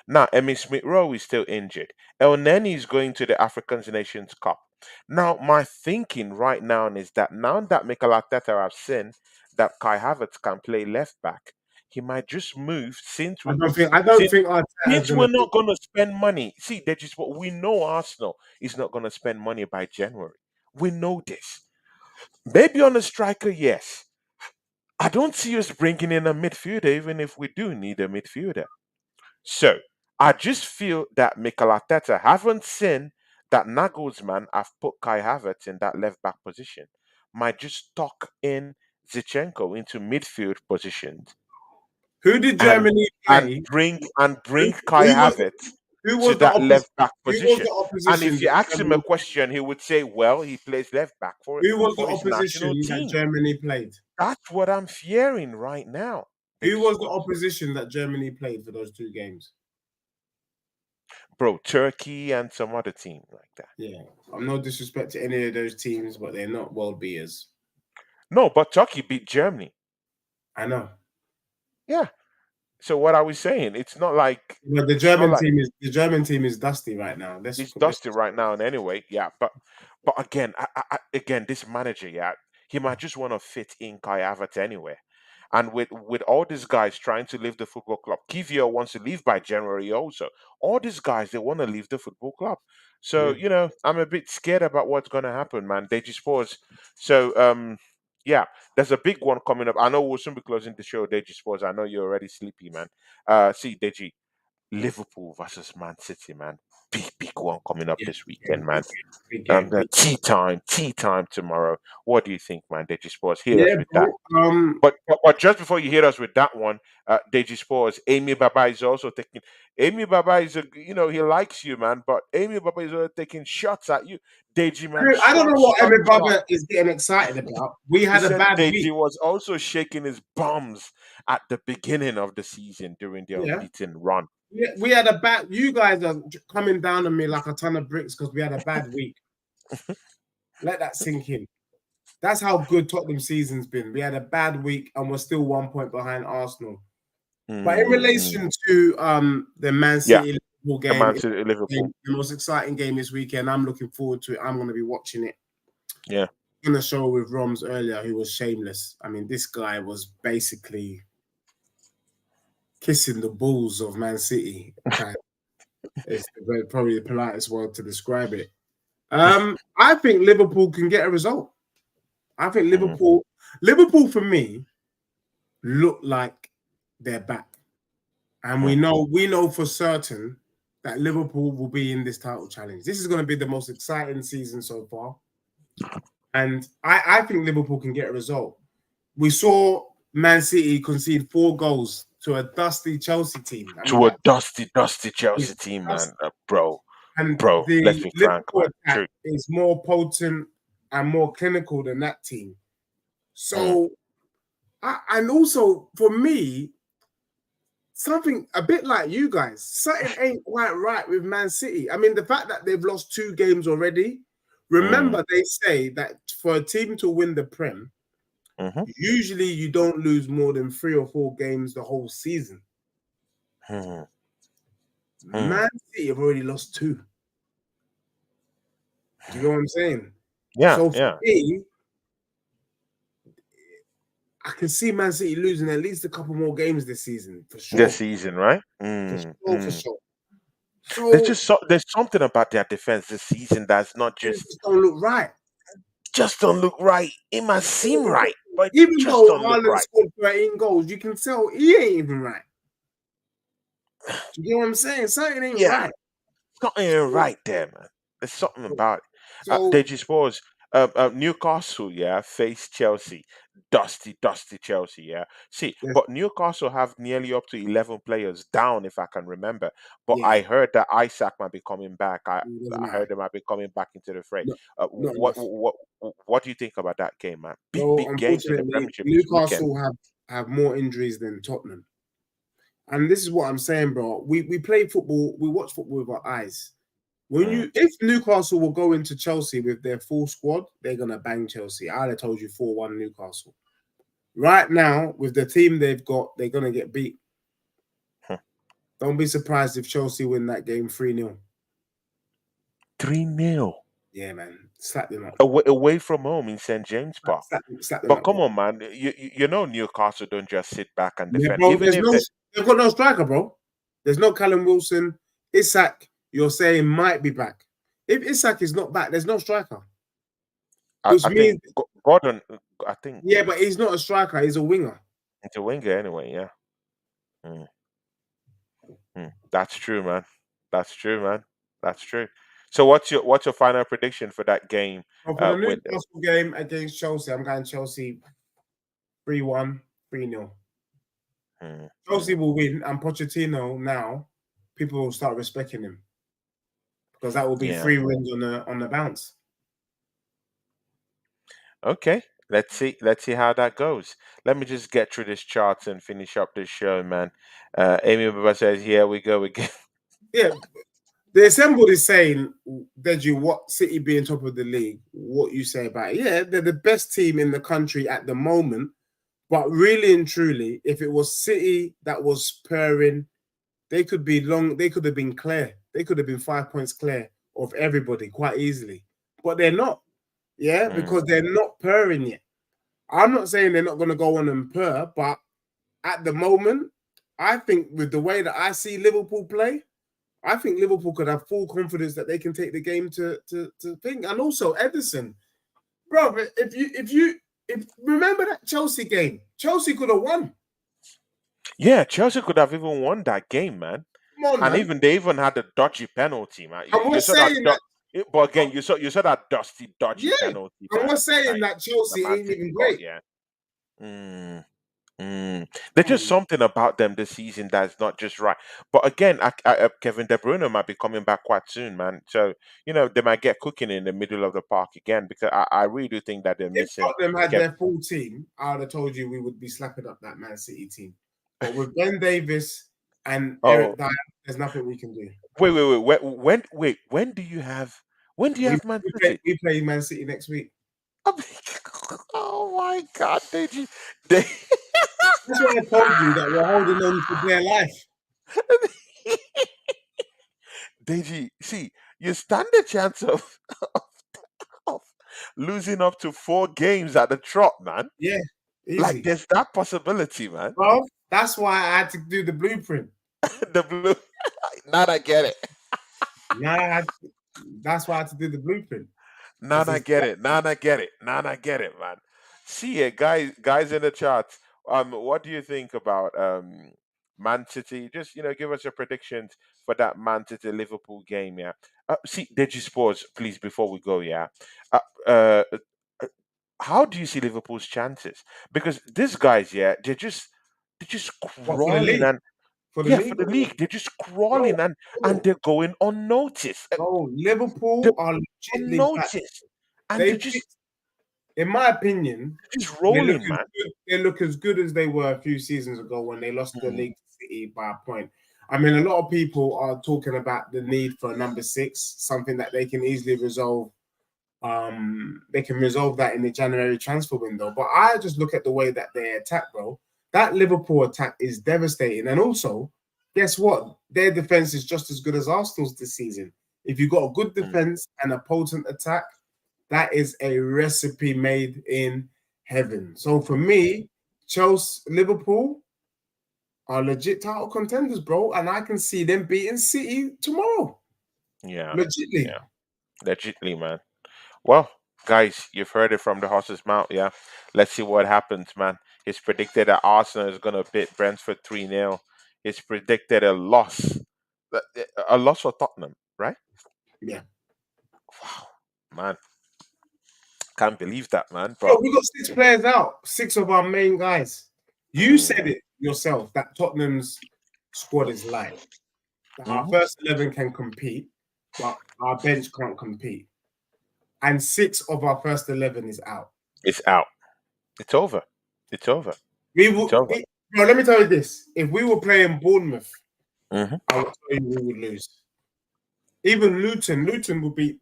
Now, Emmy Smith Rowe is still injured. El Neni is going to the African Nations Cup. Now, my thinking right now is that now that Mikel Arteta have seen that Kai Havertz can play left back, he might just move I don't since, think Arteta is since gonna we're do. not going to spend money. See, that is what we know. Arsenal is not going to spend money by January. We know this. Maybe on a striker, yes. I don't see us bringing in a midfielder, even if we do need a midfielder. So I just feel that Mikel Arteta haven't seen that Nagelsmann have put Kai Havertz in that left back position. Might just tuck in Zichenko into midfield positions Who did and Germany and play? bring Kai Who was Havertz who to was the that opposition? left back Who was position. the And opposition if you that ask him a Germany? question, he would say, "Well, he plays left back Who was the for his national opposition that team." Germany played? That's what I'm fearing right now. They Who just was the sports. opposition that Germany played for those two games? bro, Turkey and some other team like that. Yeah, I'm no disrespect to any of those teams, but they're not world beaters. No, but Turkey beat Germany. I know. Yeah. So what are we saying? But It's not like The German team is dusty right now. it's dusty right now. And anyway, yeah. But again, again, this manager, yeah, he might just want to fit in Kai Havertz anywhere. And with all these guys trying to leave the football club, Kivio wants to leave by January also. All these guys they want to leave the football club. So Yeah. I'm a bit scared about what's going to happen, man. They just pause. So yeah, there's a big one coming up. I know we'll soon be closing the show, Deji Sports. I know you're already sleepy, man. See, Deji, Liverpool versus Man City, man. Big one coming up Yeah, this weekend, man. big game, The big game. tea time tomorrow. What do you think, man? Deji Sports, hit Yeah, us with that. bro. But just before you hit us with that one, Deji Sports, Amy Baba is also taking. Amy Baba is he likes you, man. But Amy Baba is also taking shots at you, Deji, man. I don't know what Stop. Emmy Baba is getting excited about. We He had a said bad week. Deji was also shaking his bums at the beginning of the season during the Yeah. unbeaten run. We had a bad. You guys are coming down on me like a ton of bricks because we had a bad week. Let that sink in. That's how good Tottenham season's been. We had a bad week and we're still 1 point behind Arsenal. But in Mm. relation to the Man Yeah, City Liverpool the game, Man City Liverpool. the most exciting game this weekend, I'm looking forward to it. I'm going to be watching it. Yeah. In the show with Roms earlier, who was shameless. I mean, this guy was basically kissing the balls of Man City. It's probably the politest word to describe it. I think Liverpool can get a result. I think Mm, Liverpool for me look like they're back, and mm, we know for certain that Liverpool will be in this title challenge. This is going to be the most exciting season so far, and I think Liverpool can get a result. We saw Man City concede 4 goals to a dusty Chelsea team. I mean, to a that dusty is Chelsea team, man. dusty. And Bro, let's the be frank, Liverpool man. attack True. is more potent and more clinical than that team. Mm, So, and also for me, something a bit like you guys, something ain't quite right with Man City. I mean, the fact that they've lost 2 games already. mm, Remember, they say that for a team to win the Prem, mm-hmm, usually you don't lose more than 3 or 4 games the whole season. mm, mm. Man City have already lost 2. Do you know what I'm saying? Yeah, So for yeah. me, I can see Man City losing at least a couple more games this season for This sure. season, right? For Mm, sure, for mm. sure. So There's something about their defense this season that's not it just don't look right. just don't look right. It might seem right, but Even just though don't look Haaland right. scored 13 goals, you can tell he ain't even right. Do you know what I'm saying? Something ain't Yeah, right. something ain't So, right there, man. There's something about it. so Deji Spurs, Newcastle, yeah, face Chelsea. Dusty Chelsea, yeah. See, yes, but Newcastle have nearly up to 11 players down, if I can remember. But yeah, I heard that Isaac might be coming back. it doesn't I matter. heard they might be coming back into the fray. No, not enough. What do you think about that game, man? So Big games in the unfortunately, Premiership this weekend. Newcastle have more injuries than Tottenham. And this is what I'm saying, bro. We play football, we watch football with our eyes. Mm, If Newcastle will go into Chelsea with their full squad, they're gonna bang Chelsea. I'd have told you 4-1 Newcastle. Right now, with the team they've got, they're gonna get beat. hmm. Don't be surprised if Chelsea win that game 3-0. 3-0 Yeah, man. Slap them up. away from home in St James Park. Slap them But up, come bro. on, man. You know Newcastle don't just sit back and Yeah, defend. bro. Even if they They've got no striker, bro. There's no Callum Wilson. Isak, you're saying might be back. If Isak is not back, there's no striker. Which I means, think Gordon, I think yeah, but he's not a striker. He's a winger. it's a winger anyway. Yeah, mm, that's true, man. That's true, man. That's true. So what's your final prediction for that game? But for the With Newcastle game against Chelsea, I'm going Chelsea 3-1, 3-0. mm, Chelsea mm. will win, and Pochettino now, people will start respecting him because that will be Yeah. 3 wins on the bounce. Okay. Let's see how that goes. Let me just get through this chart and finish up this show, man. Amy Baba says, "Here we go again." Yeah, The assembled is saying, Deji, what City being top of the league, what you say about it? Yeah, they're the best team in the country at the moment. But really and truly, if it was City that was purring, they could be long, they could have been clear. They could have been 5 points clear of everybody quite easily. But they're not. Yeah, Mm, because they're not purring yet. I'm not saying they're not going to go on and purr, but at the moment, I think with the way that I see Liverpool play, I think Liverpool could have full confidence that they can take the game to think. And also Edison, bro, if remember that Chelsea game, Chelsea could have won. yeah, Chelsea could have even won that game, man. Come on, And man. even they even had a dodgy penalty, man. And we're You saw that, saying that, but again, you saw that dodgy yeah, penalty and that we're saying that that the Chelsea Man ain't City even got, great. yeah. Mm. There's Come just on. something about them this season that's not just right. But again, Kevin De Bruyne might be coming back quite soon, man. So they might get cooking in the middle of the park again because I really do think that they're If missing. Tottenham had Kev- their full team, I would have told you we would be slapping up that Man City team. But with Ben Davis and oh, Eric Dyer, there's nothing we can do. when do you have Man City? We play Man City next week. I mean, oh my God, they That's why I told you that we're holding on for dear life. Deji, see, you stand a chance of losing up to 4 games at the trot, man. Yeah, Like easy. there's that possibility, man. Well, that's why I had to do the blueprint. The blue. Now I get it. Now I had, that's why I had to do the blueprint. Now Because I it's get it. Now I get it. Now I get it, man. See it, guys in the chat. What do you think about Man City? Just give us your predictions for that Man City Liverpool game. Yeah. See, Deji Sports, please, before we go. Yeah. Uh, uh, uh, how do you see Liverpool's chances? Because these guys, yeah, they're just what for the crawling league? and For the yeah, for league, the league, they're just bro, crawling and bro, they're going unnoticed. bro. They're Liverpool are legitly back. unnoticed, and They, in my opinion, just they look rolling, as man. good. They look as good as they were a few seasons ago when they lost the Mm, league to City by a point. I mean, a lot of people are talking about the need for a number six, something that they can easily resolve. They can resolve that in the January transfer window. But I just look at the way that they attack, bro. That Liverpool attack is devastating. And also, guess what? Their defense is just as good as Arsenal's this season. If you've got a good mm, defense and a potent attack, that is a recipe made in heaven. So for me, Chelsea, Liverpool are legit title contenders, bro. And I can see them beating City tomorrow. yeah, Legitly. yeah, legitly, man. Well, guys, you've heard it from the horse's mouth. Yeah, let's see what happens, man. He's predicted that Arsenal is gonna beat Brentford 3-0. He's predicted a loss for Tottenham, right? Yeah. Wow, man, can't believe that, man. Bro, But we got 6 players out, 6 of our main guys. You said mm, it yourself that Tottenham's squad is light. That our mhm, first 11 can compete, but our bench can't compete. And 6 of our first 11 is out. it's out. It's over. It's over. We It's will, over. bro, let me tell you this. If we were playing Bournemouth, Hmm. I would tell you we would lose. Even Luton will beat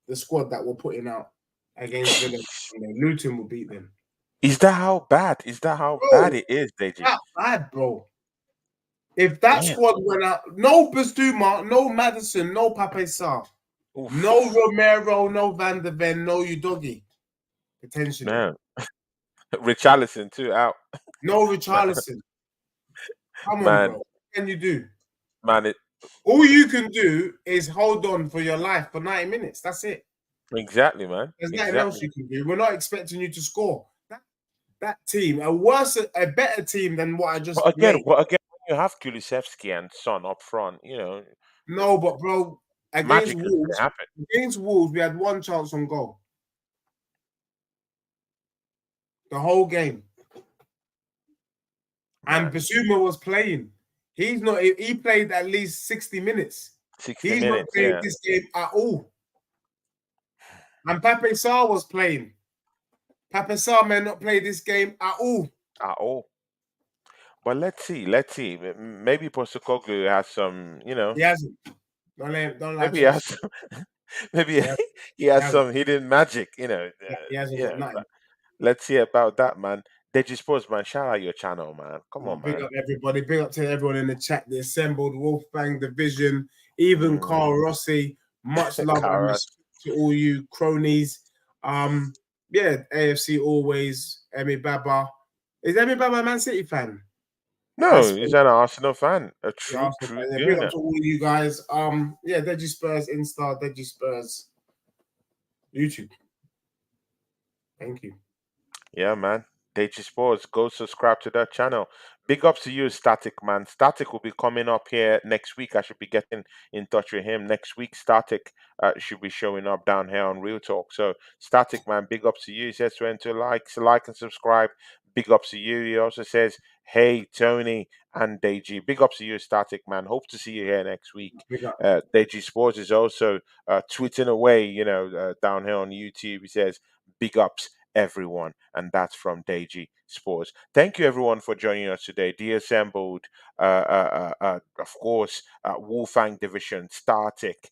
the squad that we're putting out against Villa. Luton will beat them. Is that how bad? Is that how bad Bro, it is, Deji? that bad, bro. If that Damn. squad went out, no Bastuma, no Madison, no Pape Sarr, Oof. no Romero, no Van der Ven, no Udogi, potentially. Man. Richarlison too out. No Man, Richarlison. Come on, bro. man, What can you do? man, it All you can do is hold on for your life for 90 minutes. That's it. exactly, man. There's nothing else Exactly. you can do. We're not expecting you to score. That team, a better team than what I just named. But again, when you have Kulusevski and Son up front, No, but bro, magic is gonna happen. Against Wolves, we had one chance on goal the whole game. And Man. Basuma was playing. He's not. He played at least 60 minutes. 60 He's not minutes, playing yeah. this game at all. And Pape Sarr was playing. Pape Sarr may not play this game at all. At all. But let's see. Maybe Postecoglou has some, He hasn't. Don't lie Maybe to he us. has maybe He, has, he he has hasn't. some hidden magic, He hasn't got nothing. let's hear about that, man. Deji Sports, man, shout out your channel, man. Come on, Big man. up everybody. Big up to everyone in the chat. The assembled Wolfgang division, even Carl Mm, Rossi. Much love and Karas. respect to all you cronies. Um, yeah, AFC always. Emi Baba. Is Emi Baba a Man City fan? No, That's he's an Arsenal fan. A the true, Arsenal true fan. Yeah, big up gooner. to all you guys. Yeah, Deji Spurs Insta, Deji Spurs YouTube. Thank you. Yeah, man. Deji Sports, go subscribe to that channel. Big ups to you, Static, man. Static will be coming up here next week. I should be getting in touch with him next week. Static should be showing up down here on Real Talk. So, Static, man, big ups to you. He says to like and subscribe. Big ups to you. He also says, hey, Tony and Deji. Big ups to you, Static, man. Hope to see you here next week. Big up. Deji Sports is also tweeting away, down here on YouTube. He says, big ups everyone. And that's from Deji Sports. Thank you, everyone, for joining us today. The Assembled, of course, Wolfang Division, Static,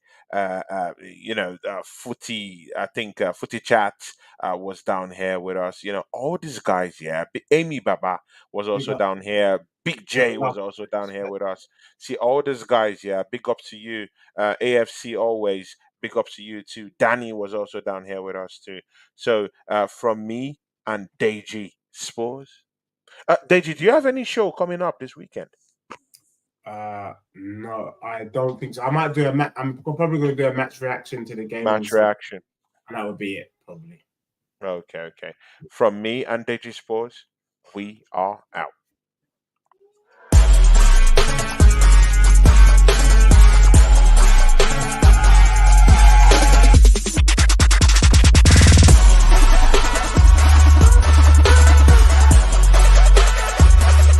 Footy, I think Footy Chat was down here with us. All these guys, yeah. Amy Baba was Big also up. down here. Big Big J love. was also down here with us. See, all these guys, yeah. Big up to you. AFC always. Big up to you too. Danny was also down here with us too. So from me and Deji Spores. Deji, do you have any show coming up this weekend? No, I don't think so. I might do a match. I'm probably going to do a match reaction to the game on Match Sunday, reaction. and that would be it, probably. Okay, okay. From me and Deji Spores, we are out.